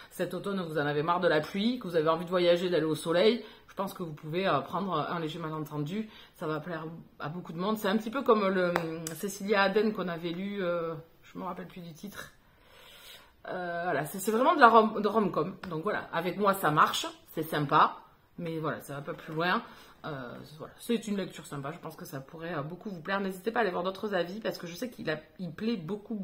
cet automne vous en avez marre de la pluie, que vous avez envie de voyager, d'aller au soleil, je pense que vous pouvez prendre un léger malentendu. Ça va plaire à beaucoup de monde. C'est un petit peu comme le Cécilia Aden qu'on avait lu, je me rappelle plus du titre. Voilà, c'est vraiment de rom-com. Donc voilà, avec moi ça marche, c'est sympa, mais voilà, ça va pas plus loin. Voilà, c'est une lecture sympa, je pense que ça pourrait beaucoup vous plaire. N'hésitez pas à aller voir d'autres avis parce que je sais il plaît beaucoup.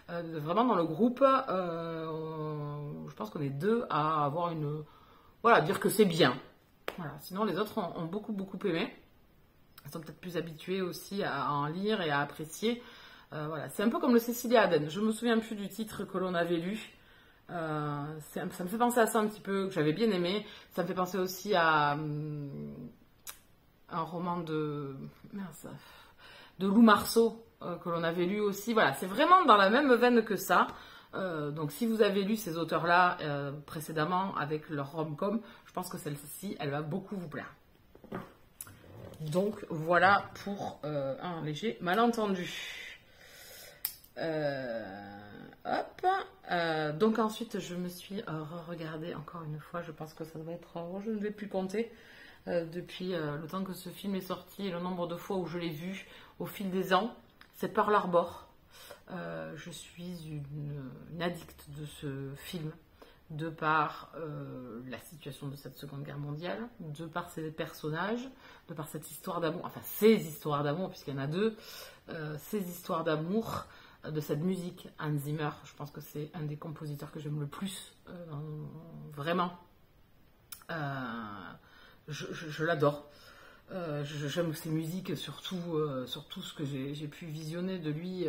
Vraiment dans le groupe, je pense qu'on est deux à avoir voilà, dire que c'est bien. Voilà, sinon les autres ont beaucoup aimé. Ils sont peut-être plus habitués aussi à en lire et à apprécier. Voilà, c'est un peu comme le Cécilia Aden. Je me souviens plus du titre que l'on avait lu. Ça me fait penser à ça un petit peu, que j'avais bien aimé. Ça me fait penser aussi à un roman de Lou Marceau que l'on avait lu aussi. Voilà, c'est vraiment dans la même veine que ça. Donc si vous avez lu ces auteurs-là précédemment avec leur rom-com, je pense que celle-ci, elle va beaucoup vous plaire. Donc voilà pour un léger malentendu. Donc ensuite je me suis regardée encore une fois, je pense que ça doit être, je ne vais plus compter depuis le temps que ce film est sorti et le nombre de fois où je l'ai vu au fil des ans, c'est Pearl Harbor. Je suis une addicte de ce film de par la situation de cette Seconde Guerre mondiale, de par ses personnages, de par cette histoire d'amour, enfin ces histoires d'amour puisqu'il y en a deux, ces histoires d'amour, de cette musique. Hans Zimmer, je pense que c'est un des compositeurs que j'aime le plus, vraiment. Je l'adore. J'aime ses musiques, surtout ce que j'ai pu visionner de lui.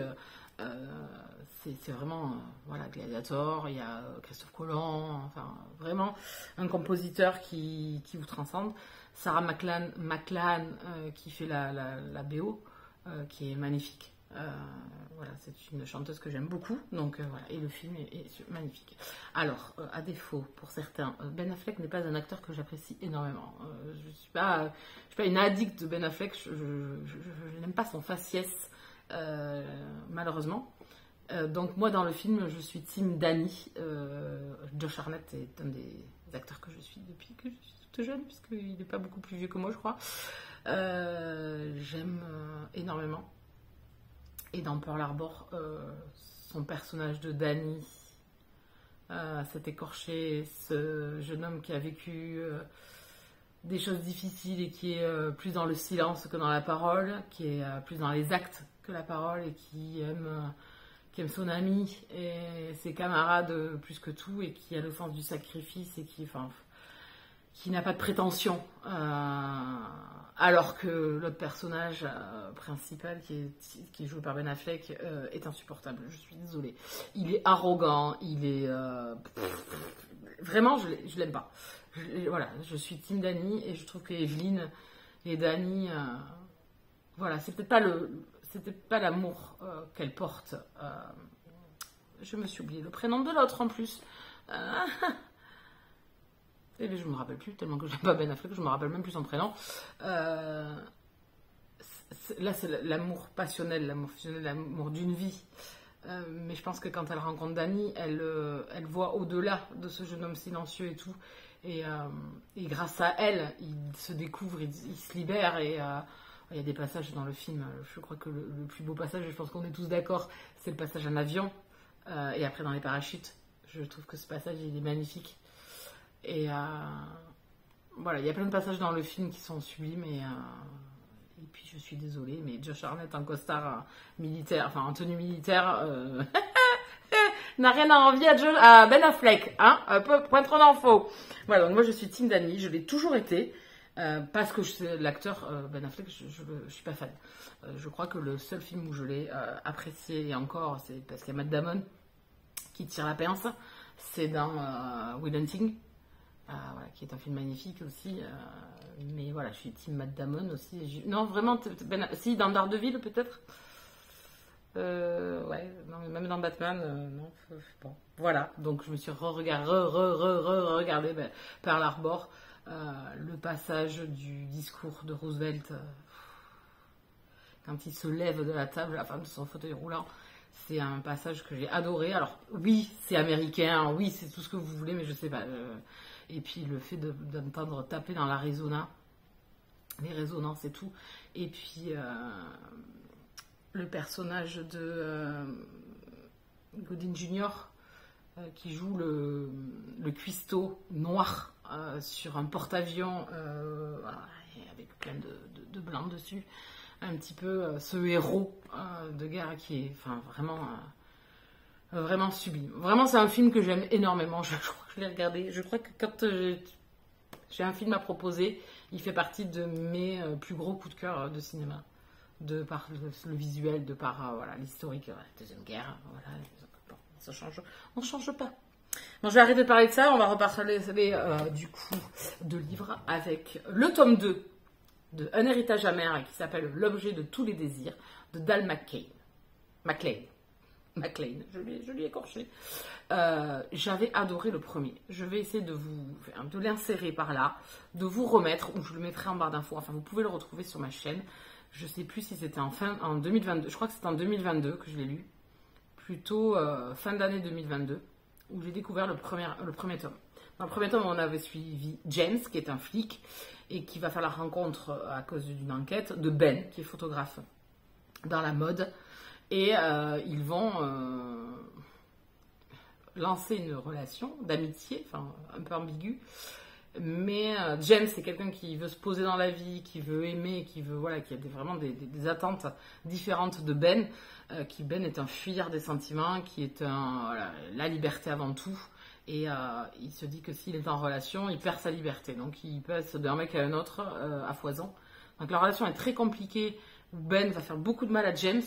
C'est vraiment, voilà, Gladiator, il y a Christophe Colomb, enfin, vraiment un compositeur qui vous transcende. Sarah McLachlan qui fait la BO, qui est magnifique. Voilà, c'est une chanteuse que j'aime beaucoup, donc voilà, et le film est magnifique. Alors, à défaut pour certains, Ben Affleck n'est pas un acteur que j'apprécie énormément. Je suis pas une addict de Ben Affleck, je n'aime pas son faciès, malheureusement. Donc moi dans le film je suis team Danny. Josh Hartnett est un des acteurs que je suis depuis que je suis toute jeune, puisqu'il n'est pas beaucoup plus vieux que moi je crois. J'aime énormément. Et dans Pearl Harbor, son personnage de Danny, cet écorché, ce jeune homme qui a vécu des choses difficiles et qui est plus dans le silence que dans la parole, qui est plus dans les actes que la parole et qui aime son ami et ses camarades plus que tout et qui a le sens du sacrifice et qui n'a pas de prétention. Alors que l'autre personnage principal qui est joué par Ben Affleck est insupportable. Je suis désolée. Il est arrogant, il est... vraiment, je l'aime pas. Voilà, je suis team Danny et je trouve que Evelyn et Danny... voilà, c'était pas l'amour qu'elle porte. Je me suis oublié le prénom de l'autre en plus. Et je me rappelle plus, tellement que j'aime pas Ben Affleck, je me rappelle même plus son prénom. Là, c'est l'amour passionnel, l'amour d'une vie. Mais je pense que quand elle rencontre Danny, elle voit au-delà de ce jeune homme silencieux et tout. Et grâce à elle, il se découvre, il se libère et... il y a des passages dans le film, je crois que le plus beau passage, et je pense qu'on est tous d'accord, c'est le passage en avion, et après dans les parachutes. Je trouve que ce passage, il est magnifique. Et voilà, il y a plein de passages dans le film qui sont sublimes et puis je suis désolée, mais Josh Hartnett en costard militaire, enfin en tenue militaire, n'a rien à envier à Ben Affleck, hein, un peu point trop d'infos. Voilà, donc moi je suis Team Danny, je l'ai toujours été, parce que l'acteur Ben Affleck, je suis pas fan. Je crois que le seul film où je l'ai apprécié, et encore, c'est parce qu'il y a Matt Damon qui tire la pince, c'est dans Will Hunting, voilà, qui est un film magnifique aussi. Mais voilà, je suis Team Matt Damon aussi. Non, vraiment, si, dans Daredevil peut-être. Ouais, non, mais même dans Batman, non. Bon, voilà, donc je me suis regardé Pearl Harbor, le passage du discours de Roosevelt, quand il se lève de la table, la femme de son fauteuil roulant. C'est un passage que j'ai adoré. Alors oui, c'est américain, oui, c'est tout ce que vous voulez, mais je sais pas. Et puis le fait d'entendre taper dans l'Arizona, les résonances et tout. Et puis le personnage de Godin Junior qui joue le cuistot noir sur un porte-avions avec plein de blanc dessus. Un petit peu ce héros de guerre qui est vraiment sublime. Vraiment, c'est un film que j'aime énormément. Je crois que je l'ai regardé. Je crois que quand j'ai un film à proposer, il fait partie de mes plus gros coups de cœur de cinéma. De par le visuel, de par voilà, l'historique, la Deuxième Guerre. Voilà, bon, ça change. On ne change pas. Bon, je vais arrêter de parler de ça. On va reparler du coup de livres avec le tome 2 de Un héritage amer qui s'appelle L'objet de tous les désirs de Dal McLean, je l'ai écorché. J'avais adoré le premier. Je vais essayer de l'insérer par là, de vous remettre, ou je le mettrai en barre d'infos. Enfin, vous pouvez le retrouver sur ma chaîne. Je ne sais plus si c'était en 2022. Je crois que c'était en 2022 que je l'ai lu. Plutôt fin d'année 2022, où j'ai découvert le premier tome. Dans le premier tome, on avait suivi James, qui est un flic, et qui va faire la rencontre, à cause d'une enquête, de Ben, qui est photographe dans la mode. Et ils vont lancer une relation d'amitié, enfin un peu ambiguë. Mais James, c'est quelqu'un qui veut se poser dans la vie, qui veut aimer, qui a vraiment des attentes différentes de Ben. Ben est un fuyard des sentiments, qui est la liberté avant tout. Et il se dit que s'il est en relation, il perd sa liberté. Donc il passe d'un mec à un autre à foison. Donc la relation est très compliquée. Ben va faire beaucoup de mal à James.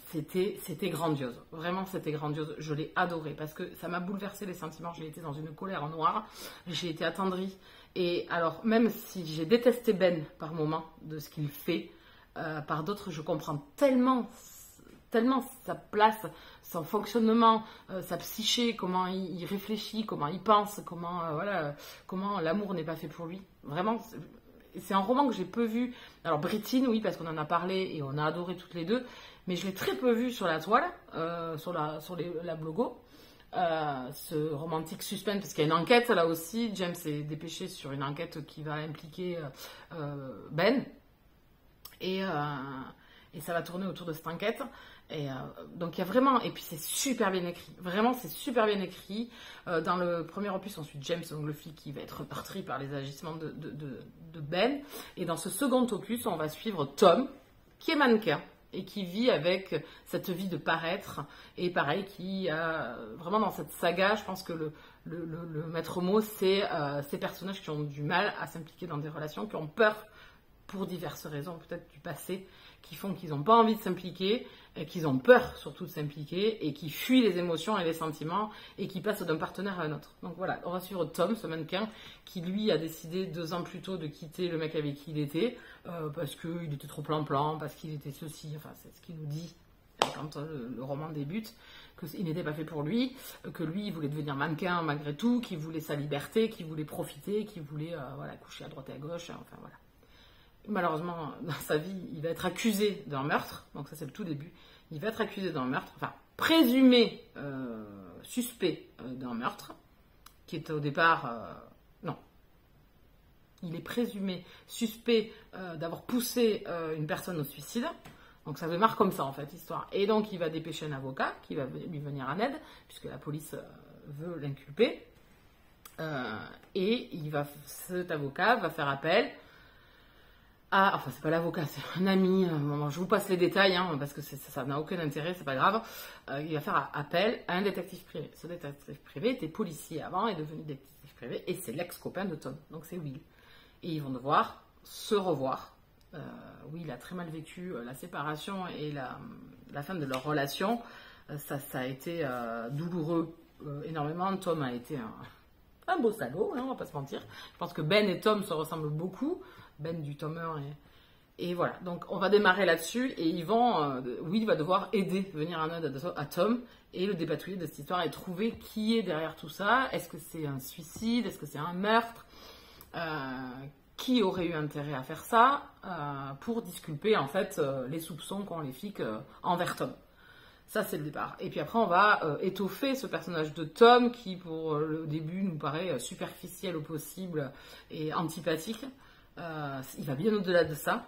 C'était grandiose. Vraiment, c'était grandiose. Je l'ai adoré parce que ça m'a bouleversé les sentiments. J'ai été dans une colère noire. J'ai été attendrie. Et alors, même si j'ai détesté Ben par moments de ce qu'il fait, par d'autres, je comprends tellement sa place, son fonctionnement, sa psyché, comment il réfléchit, comment il pense, comment l'amour n'est pas fait pour lui. Vraiment, c'est un roman que j'ai peu vu. Alors Britine, oui, parce qu'on en a parlé et on a adoré toutes les deux, mais je l'ai très peu vu sur la toile, sur la blogo. Ce romantique suspense, parce qu'il y a une enquête là aussi. James est dépêché sur une enquête qui va impliquer Ben. Et ça va tourner autour de cette enquête. Et donc il y a vraiment, et puis c'est super bien écrit, vraiment c'est super bien écrit. Dans le premier opus, ensuite James, donc le flic qui va être meurtri par les agissements de Ben, et dans ce second opus on va suivre Tom, qui est mannequin et qui vit avec cette vie de paraître, et pareil, qui a vraiment dans cette saga, je pense que le maître mot, c'est ces personnages qui ont du mal à s'impliquer dans des relations, qui ont peur pour diverses raisons, peut-être du passé, qui font qu'ils n'ont pas envie de s'impliquer, qu'ils ont peur surtout de s'impliquer, et qui fuient les émotions et les sentiments, et qui passent d'un partenaire à un autre. Donc voilà, on va suivre Tom, ce mannequin, qui lui a décidé 2 ans plus tôt de quitter le mec avec qui il était, parce qu'il était trop plan-plan, parce qu'il était ceci, enfin c'est ce qu'il nous dit quand le roman débute, qu'il n'était pas fait pour lui, que lui il voulait devenir mannequin malgré tout, qu'il voulait sa liberté, qu'il voulait profiter, qu'il voulait coucher à droite et à gauche, enfin voilà. Malheureusement, dans sa vie, il va être accusé d'un meurtre. Donc ça, c'est le tout début. Il va être accusé d'un meurtre, enfin, présumé suspect d'un meurtre, qui est au départ... non. Il est présumé suspect d'avoir poussé une personne au suicide. Donc ça démarre comme ça, en fait, l'histoire. Et donc, il va dépêcher un avocat qui va lui venir en aide, puisque la police veut l'inculper. Et cet avocat va faire appel à, enfin c'est pas l'avocat, c'est un ami, je vous passe les détails, hein, parce que ça n'a aucun intérêt, c'est pas grave. Il va faire appel à un détective privé. Ce détective privé était policier avant, est devenu détective privé, et c'est l'ex-copain de Tom, donc c'est Will. Et ils vont devoir se revoir. Will a très mal vécu la séparation et la fin de leur relation. Ça a été douloureux énormément. Tom a été un beau salaud, hein, on va pas se mentir. Je pense que Ben et Tom se ressemblent beaucoup. Ben du Tomer et voilà. Donc on va démarrer là-dessus et Will va devoir venir en aide à Tom et le dépatouiller de cette histoire et trouver qui est derrière tout ça. Est-ce que c'est un suicide? Est-ce que c'est un meurtre? Qui aurait eu intérêt à faire ça pour disculper en fait les soupçons qu'ont les flics envers Tom. Ça, c'est le départ. Et puis après, on va étoffer ce personnage de Tom qui, pour le début, nous paraît superficiel au possible et antipathique. Il va bien au-delà de ça.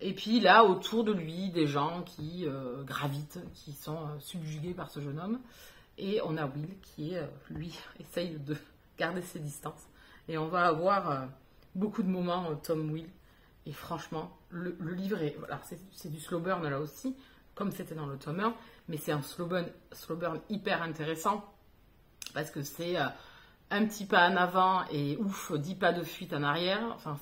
Et puis là, autour de lui, des gens qui gravitent, qui sont subjugués par ce jeune homme. Et on a Will qui, lui, essaye de garder ses distances. Et on va avoir beaucoup de moments Tom-Will. Et franchement, le livre est... Alors, c'est du slow burn là aussi, comme c'était dans le tome 1, mais c'est un slow burn hyper intéressant, parce que c'est un petit pas en avant et ouf, 10 pas de fuite en arrière. Enfin,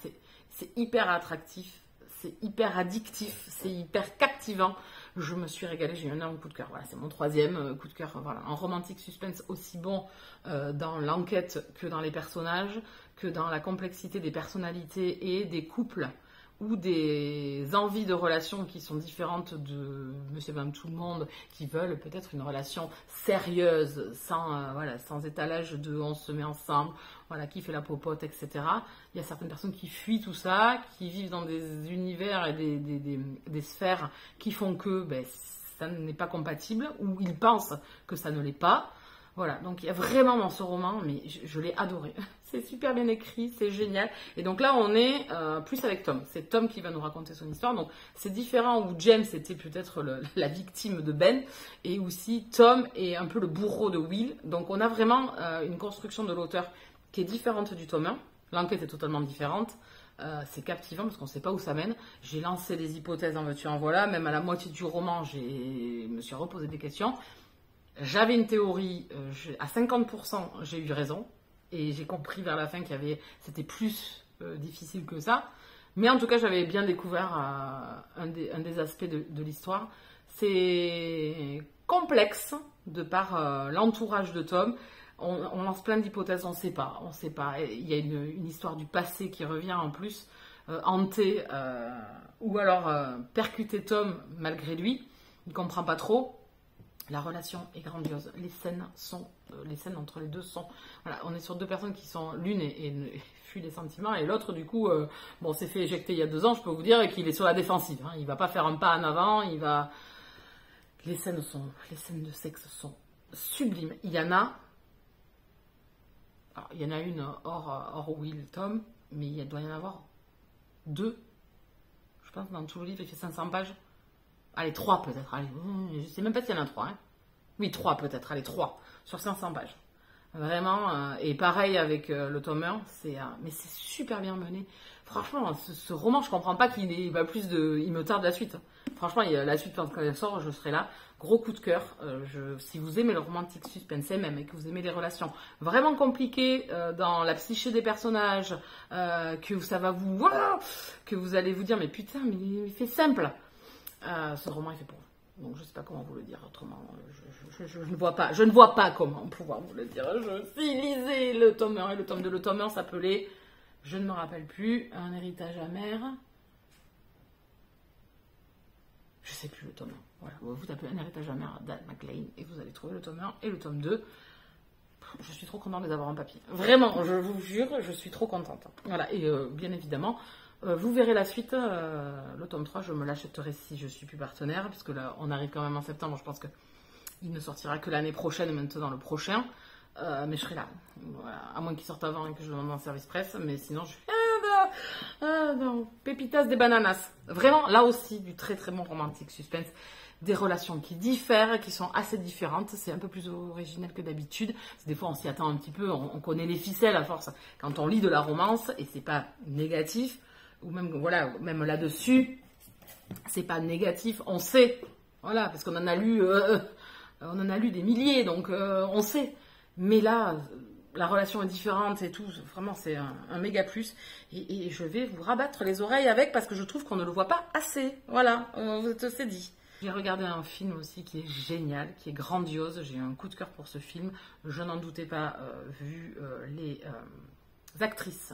c'est hyper attractif, c'est hyper addictif, c'est hyper captivant. Je me suis régalée, j'ai eu un énorme coup de cœur. Voilà, c'est mon 3e coup de cœur. Voilà, en romantique suspense aussi bon dans l'enquête que dans les personnages, que dans la complexité des personnalités et des couples ou des envies de relations qui sont différentes de monsieur et madame tout le monde, qui veulent peut-être une relation sérieuse, sans étalage de on se met ensemble, voilà, qui fait la popote, etc. Il y a certaines personnes qui fuient tout ça, qui vivent dans des univers et des sphères qui font que ça n'est pas compatible, ou ils pensent que ça ne l'est pas. Voilà, donc il y a vraiment dans ce roman, mais je l'ai adoré. C'est super bien écrit, c'est génial. Et donc là, on est plus avec Tom. C'est Tom qui va nous raconter son histoire. Donc c'est différent où James était peut-être la victime de Ben, et aussi Tom est un peu le bourreau de Will. Donc on a vraiment une construction de l'auteur qui est différente du tome 1. L'enquête est totalement différente. C'est captivant parce qu'on ne sait pas où ça mène. J'ai lancé des hypothèses en veux-tu en voilà. Même à la moitié du roman, je me suis reposé des questions. J'avais une théorie, à 50%, j'ai eu raison. Et j'ai compris vers la fin c'était plus difficile que ça. Mais en tout cas, j'avais bien découvert un des aspects de l'histoire. C'est complexe de par l'entourage de Tom. On lance plein d'hypothèses, on ne sait pas. Il y a une histoire du passé qui revient en plus, hanter ou alors percuter Tom malgré lui. Il ne comprend pas trop. La relation est grandiose. Les scènes entre les deux sont... Voilà, on est sur deux personnes qui sont... L'une et fuit les sentiments, et l'autre, du coup, s'est fait éjecter il y a 2 ans, je peux vous dire, qu'il est sur la défensive. Hein. Il ne va pas faire un pas en avant, Les scènes de sexe sont sublimes. Il y en a... Alors, il y en a une hors Will, Tom, mais il doit y en avoir 2. Je pense, dans tout le livre, il fait 500 pages. Allez, 3 peut-être. Allez, je sais même pas s'il y en a 3. Hein. Oui, 3 peut-être. Allez, 3 sur 500 pages. Vraiment. Et pareil avec le tome 1. Mais c'est super bien mené. Franchement, ce roman, je comprends pas qu'il ait pas plus de... Il me tarde la suite. Franchement, la suite, quand elle sort, je serai là. Gros coup de cœur. Si vous aimez le romantique suspense même et que vous aimez les relations vraiment compliquées dans la psyché des personnages, que ça va que vous allez vous dire, mais putain, mais il fait simple. Ce roman est fait pour vous. Donc je ne sais pas comment vous le dire autrement. Je ne vois pas comment pouvoir vous le dire. Si lisez le tome 1 et le tome 2. Le tome 1 s'appelait, je ne me rappelle plus, Un héritage amer. Je ne sais plus le tome 1. Voilà, vous tapez Un héritage amer d'Anne McLean et vous allez trouver le tome 1 et le tome 2. Je suis trop contente de les avoir en papier. Vraiment, je vous jure, je suis trop contente. Voilà, et bien évidemment... vous verrez la suite, le tome 3, je me l'achèterai si je suis plus partenaire, puisque là, on arrive quand même en septembre, je pense qu'il ne sortira que l'année prochaine, maintenant le prochain, mais je serai là, voilà. À moins qu'il sorte avant et que je le demande en service presse, mais sinon je suis non, pépitas des bananas, vraiment, là aussi, du très très bon romantique suspense, des relations qui diffèrent, qui sont assez différentes. C'est un peu plus original que d'habitude. Des fois, on s'y attend un petit peu, on connaît les ficelles à force quand on lit de la romance, et c'est pas négatif, ou même, voilà, même là-dessus, c'est pas négatif, on sait, voilà, parce qu'on en a lu, des milliers, donc on sait. Mais là, la relation est différente et tout, vraiment c'est un méga plus. Et je vais vous rabattre les oreilles avec parce que je trouve qu'on ne le voit pas assez. Voilà, c'est dit. J'ai regardé un film aussi qui est génial, qui est grandiose. J'ai eu un coup de cœur pour ce film. Je n'en doutais pas, vu les actrices,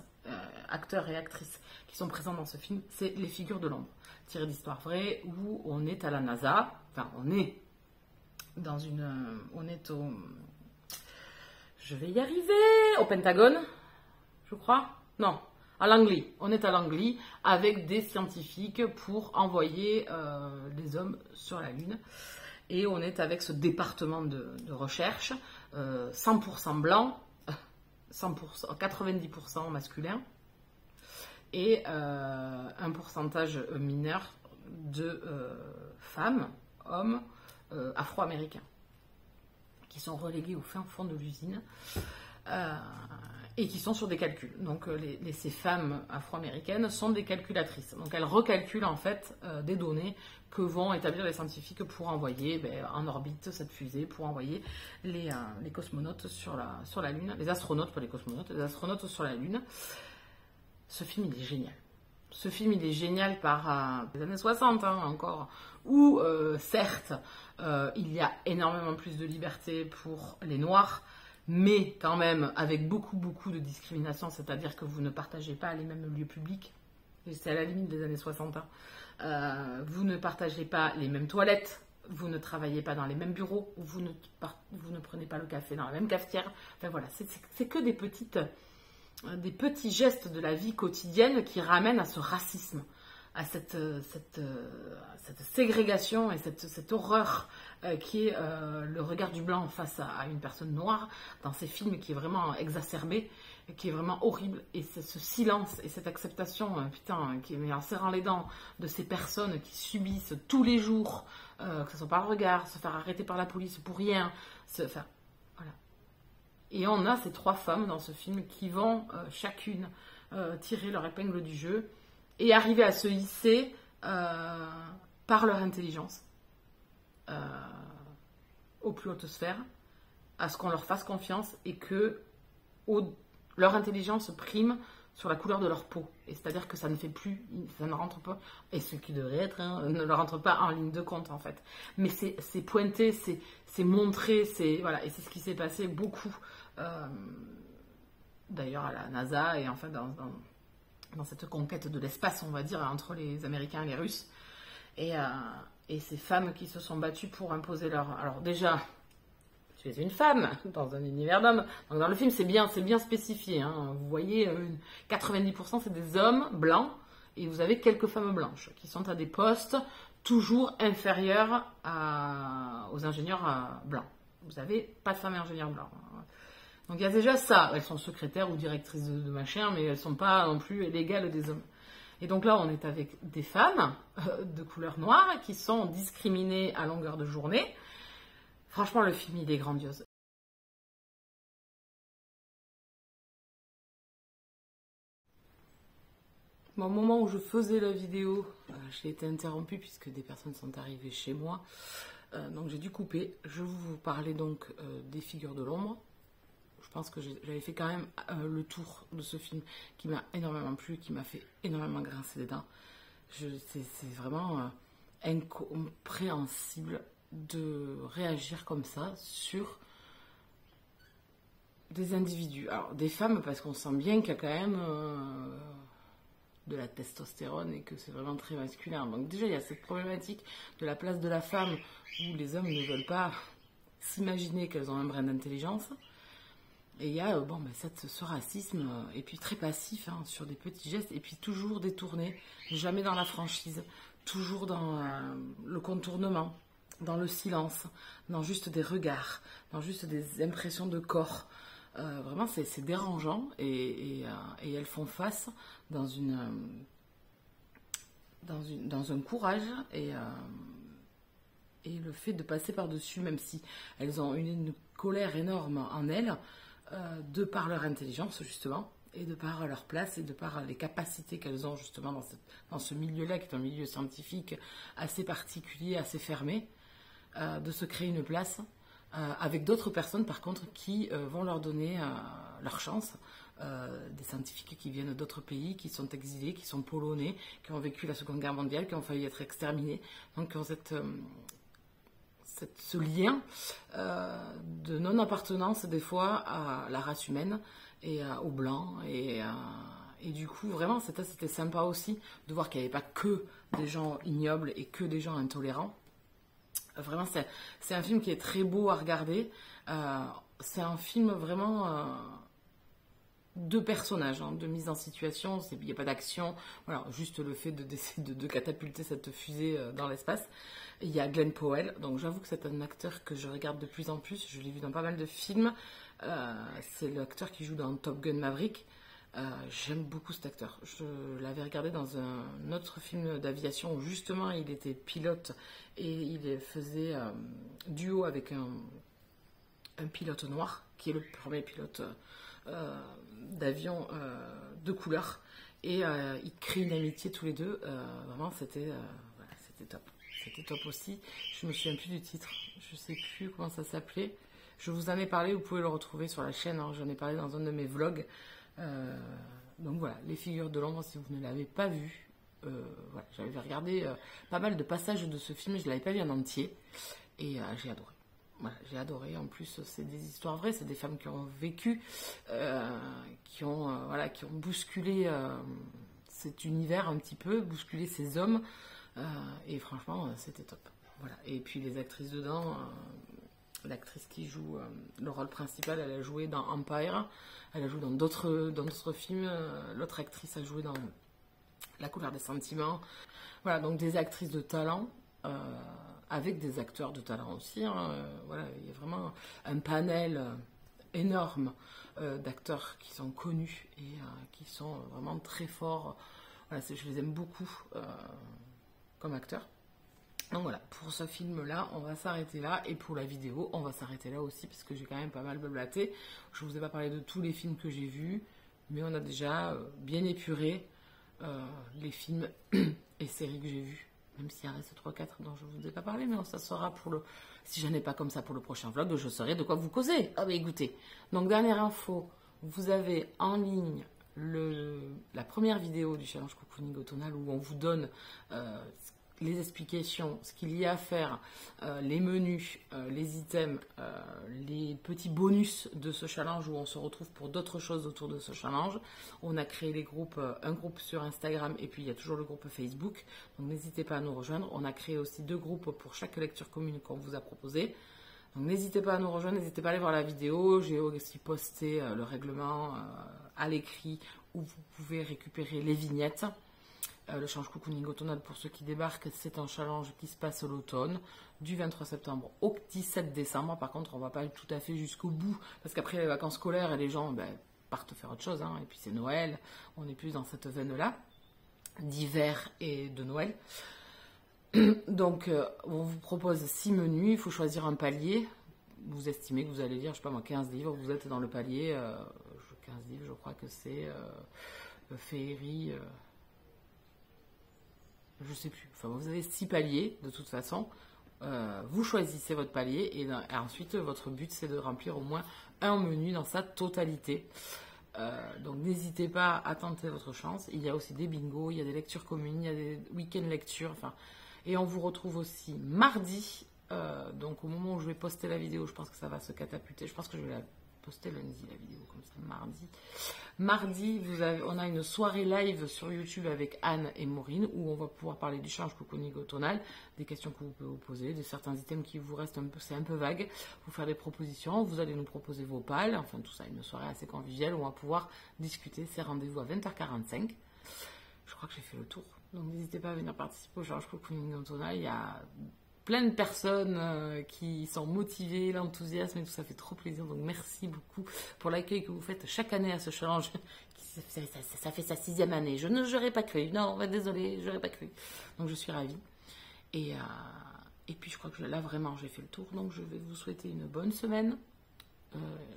acteurs et actrices qui sont présents dans ce film. C'est Les Figures de l'ombre, tiré d'histoire vraie, où on est à la NASA. Enfin, on est dans une... on est au... Je vais y arriver. Au Pentagone, je crois. Non, à Langley. On est à Langley avec des scientifiques pour envoyer des hommes sur la Lune. Et on est avec ce département de recherche, 100% blanc, 100%, 90% masculin, et un pourcentage mineur de femmes, hommes, afro-américains, qui sont relégués au fin fond de l'usine et qui sont sur des calculs. Donc ces femmes afro-américaines sont des calculatrices. Donc elles recalculent en fait des données que vont établir les scientifiques pour envoyer en orbite cette fusée, pour envoyer les cosmonautes sur la Lune, les astronautes, pas les cosmonautes, les astronautes sur la Lune. Ce film, il est génial. Ce film, il est génial par les années 60 encore, où certes, il y a énormément plus de liberté pour les Noirs, mais quand même avec beaucoup de discrimination, c'est-à-dire que vous ne partagez pas les mêmes lieux publics, c'est à la limite des années 60, vous ne partagez pas les mêmes toilettes, vous ne travaillez pas dans les mêmes bureaux, vous ne prenez pas le café dans la même cafetière, enfin voilà, c'est que des petits gestes de la vie quotidienne qui ramènent à ce racisme, à cette ségrégation et cette horreur qui est le regard du blanc face à une personne noire dans ces films, qui est vraiment exacerbé, qui est vraiment horrible. Et c'est ce silence et cette acceptation, qui est en serrant les dents de ces personnes qui subissent tous les jours, que ce soit par le regard, se faire arrêter par la police pour rien, voilà. Et on a ces 3 femmes dans ce film qui vont chacune tirer leur épingle du jeu et arriver à se hisser par leur intelligence aux plus hautes sphères, à ce qu'on leur fasse confiance et que leur intelligence prime sur la couleur de leur peau. Et c'est-à-dire que ça ne rentre pas, et ce qui devrait être, ne leur rentre pas en ligne de compte en fait. Mais c'est pointé, c'est montré, voilà, et c'est ce qui s'est passé beaucoup d'ailleurs à la NASA et en fait dans cette conquête de l'espace, on va dire, entre les Américains et les Russes. Et ces femmes qui se sont battues pour imposer leur... Alors déjà, tu es une femme dans un univers d'hommes. Donc dans le film, c'est bien spécifié. Vous voyez, 90% c'est des hommes blancs et vous avez quelques femmes blanches qui sont à des postes toujours inférieurs aux ingénieurs blancs. Vous n'avez pas de femmes ingénieurs blancs. Donc il y a déjà ça. Elles sont secrétaires ou directrices de machin, mais elles ne sont pas non plus l'égale des hommes. Et donc là, on est avec des femmes de couleur noire qui sont discriminées à longueur de journée. Franchement, le film, il est grandiose. Bon, au moment où je faisais la vidéo, j'ai été interrompue puisque des personnes sont arrivées chez moi. Donc j'ai dû couper. Je vous parlais donc des Figures de l'ombre. Je pense que j'avais fait quand même le tour de ce film qui m'a énormément plu, qui m'a fait énormément grincer des dents. C'est vraiment incompréhensible de réagir comme ça sur des individus. Alors des femmes, parce qu'on sent bien qu'il y a quand même de la testostérone et que c'est vraiment très masculin. Donc déjà, il y a cette problématique de la place de la femme où les hommes ne veulent pas s'imaginer qu'elles ont un brin d'intelligence. Et il y a ce racisme, et puis très passif, sur des petits gestes, et puis toujours détourné, jamais dans la franchise, toujours dans le contournement, dans le silence, dans juste des regards, dans juste des impressions de corps. Vraiment, c'est dérangeant, et elles font face dans un courage, et et le fait de passer par-dessus, même si elles ont une colère énorme en elles, de par leur intelligence justement, et de par leur place et de par les capacités qu'elles ont justement dans ce milieu-là, qui est un milieu scientifique assez particulier, assez fermé, de se créer une place avec d'autres personnes par contre qui vont leur donner leur chance, des scientifiques qui viennent d'autres pays, qui sont exilés, qui sont polonais, qui ont vécu la Seconde Guerre mondiale, qui ont failli être exterminés, donc qui ont ce lien de non-appartenance des fois à la race humaine et aux blancs, et du coup vraiment c'était sympa aussi de voir qu'il n'y avait pas que des gens ignobles et que des gens intolérants. Vraiment c'est un film qui est très beau à regarder, c'est un film vraiment de personnages, hein, de mise en situation, il n'y a pas d'action, voilà, juste le fait d'essayer de catapulter cette fusée dans l'espace. Il y a Glenn Powell, donc j'avoue que c'est un acteur que je regarde de plus en plus, je l'ai vu dans pas mal de films, c'est l'acteur qui joue dans Top Gun Maverick. J'aime beaucoup cet acteur, je l'avais regardé dans un autre film d'aviation où justement il était pilote et il faisait duo avec un pilote noir, qui est le premier pilote d'avion de couleur, et ils créent une amitié tous les deux, vraiment c'était top. C'était top aussi. Je me souviens plus du titre, je sais plus comment ça s'appelait. Je vous en ai parlé, vous pouvez le retrouver sur la chaîne, hein. J'en ai parlé dans un de mes vlogs. Donc voilà, Les Figures de l'ombre, si vous ne l'avez pas vu. Voilà, j'avais regardé pas mal de passages de ce film, je ne l'avais pas vu en entier, et j'ai adoré. Voilà, j'ai adoré. En plus, c'est des histoires vraies, c'est des femmes qui ont vécu, qui ont bousculé cet univers un petit peu, bousculé ces hommes, et franchement, c'était top. Voilà. Et puis les actrices dedans, l'actrice qui joue le rôle principal, elle a joué dans Empire, elle a joué dans d'autres films, l'autre actrice a joué dans La couleur des sentiments. Voilà, donc des actrices de talent, avec des acteurs de talent aussi, hein. Voilà, il y a vraiment un panel énorme d'acteurs qui sont connus et qui sont vraiment très forts. Voilà, je les aime beaucoup comme acteurs. Donc voilà, pour ce film-là, on va s'arrêter là. Et pour la vidéo, on va s'arrêter là aussi, parce que j'ai quand même pas mal blablaté. Je ne vous ai pas parlé de tous les films que j'ai vus, mais on a déjà bien épuré les films et séries que j'ai vus. Même s'il en reste 3-4 dont je ne vous ai pas parlé, mais ça sera pour le... Si j'en ai pas comme ça pour le prochain vlog, je saurai de quoi vous causer. Ah bah écoutez, donc dernière info, vous avez en ligne la première vidéo du challenge Cocooning Automnal où on vous donne les explications, ce qu'il y a à faire, les menus, les items, les petits bonus de ce challenge où on se retrouve pour d'autres choses autour de ce challenge. On a créé les groupes, un groupe sur Instagram et puis il y a toujours le groupe Facebook. Donc n'hésitez pas à nous rejoindre. On a créé aussi 2 groupes pour chaque lecture commune qu'on vous a proposé. Donc n'hésitez pas à nous rejoindre, n'hésitez pas à aller voir la vidéo. J'ai aussi posté le règlement à l'écrit où vous pouvez récupérer les vignettes. Le challenge Cocooning Automnal, pour ceux qui débarquent, c'est un challenge qui se passe l'automne, du 23 septembre au 17 décembre. Par contre, on ne va pas aller tout à fait jusqu'au bout, parce qu'après les vacances scolaires, et les gens partent faire autre chose, hein, et puis c'est Noël, on est plus dans cette veine-là, d'hiver et de Noël. Donc, on vous propose 6 menus, il faut choisir un palier. Vous estimez que vous allez lire, je sais pas moi, 15 livres, vous êtes dans le palier, 15 livres, je crois que c'est féerie... je sais plus, enfin vous avez 6 paliers de toute façon, vous choisissez votre palier et ensuite votre but c'est de remplir au moins un menu dans sa totalité. Donc n'hésitez pas à tenter votre chance. Il y a aussi des bingos, il y a des lectures communes, il y a des week-end lectures, enfin, et on vous retrouve aussi mardi, donc au moment où je vais poster la vidéo, je pense que ça va se catapulter, je pense que je vais la poster lundi la vidéo, comme ça mardi. Mardi, on a une soirée live sur YouTube avec Anne et Maureen où on va pouvoir parler du challenge Cocooning Automnal, des questions que vous pouvez vous poser, de certains items qui vous restent c'est un peu vague, vous faire des propositions, vous allez nous proposer vos pales, enfin tout ça, une soirée assez conviviale où on va pouvoir discuter. C'est rendez-vous à 20h45. Je crois que j'ai fait le tour, donc n'hésitez pas à venir participer au challenge Cocooning Automnal. Il y a plein de personnes qui sont motivées, l'enthousiasme et tout, ça fait trop plaisir. Donc merci beaucoup pour l'accueil que vous faites chaque année à ce challenge. Ça fait sa 6e année. Je n'aurais pas cru. Non, désolé, j'aurais pas cru. Donc je suis ravie. Et Et puis je crois que là vraiment j'ai fait le tour, donc je vais vous souhaiter une bonne semaine,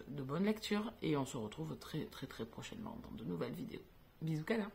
de bonnes lectures, et on se retrouve très très très prochainement dans de nouvelles vidéos. Bisous Cala.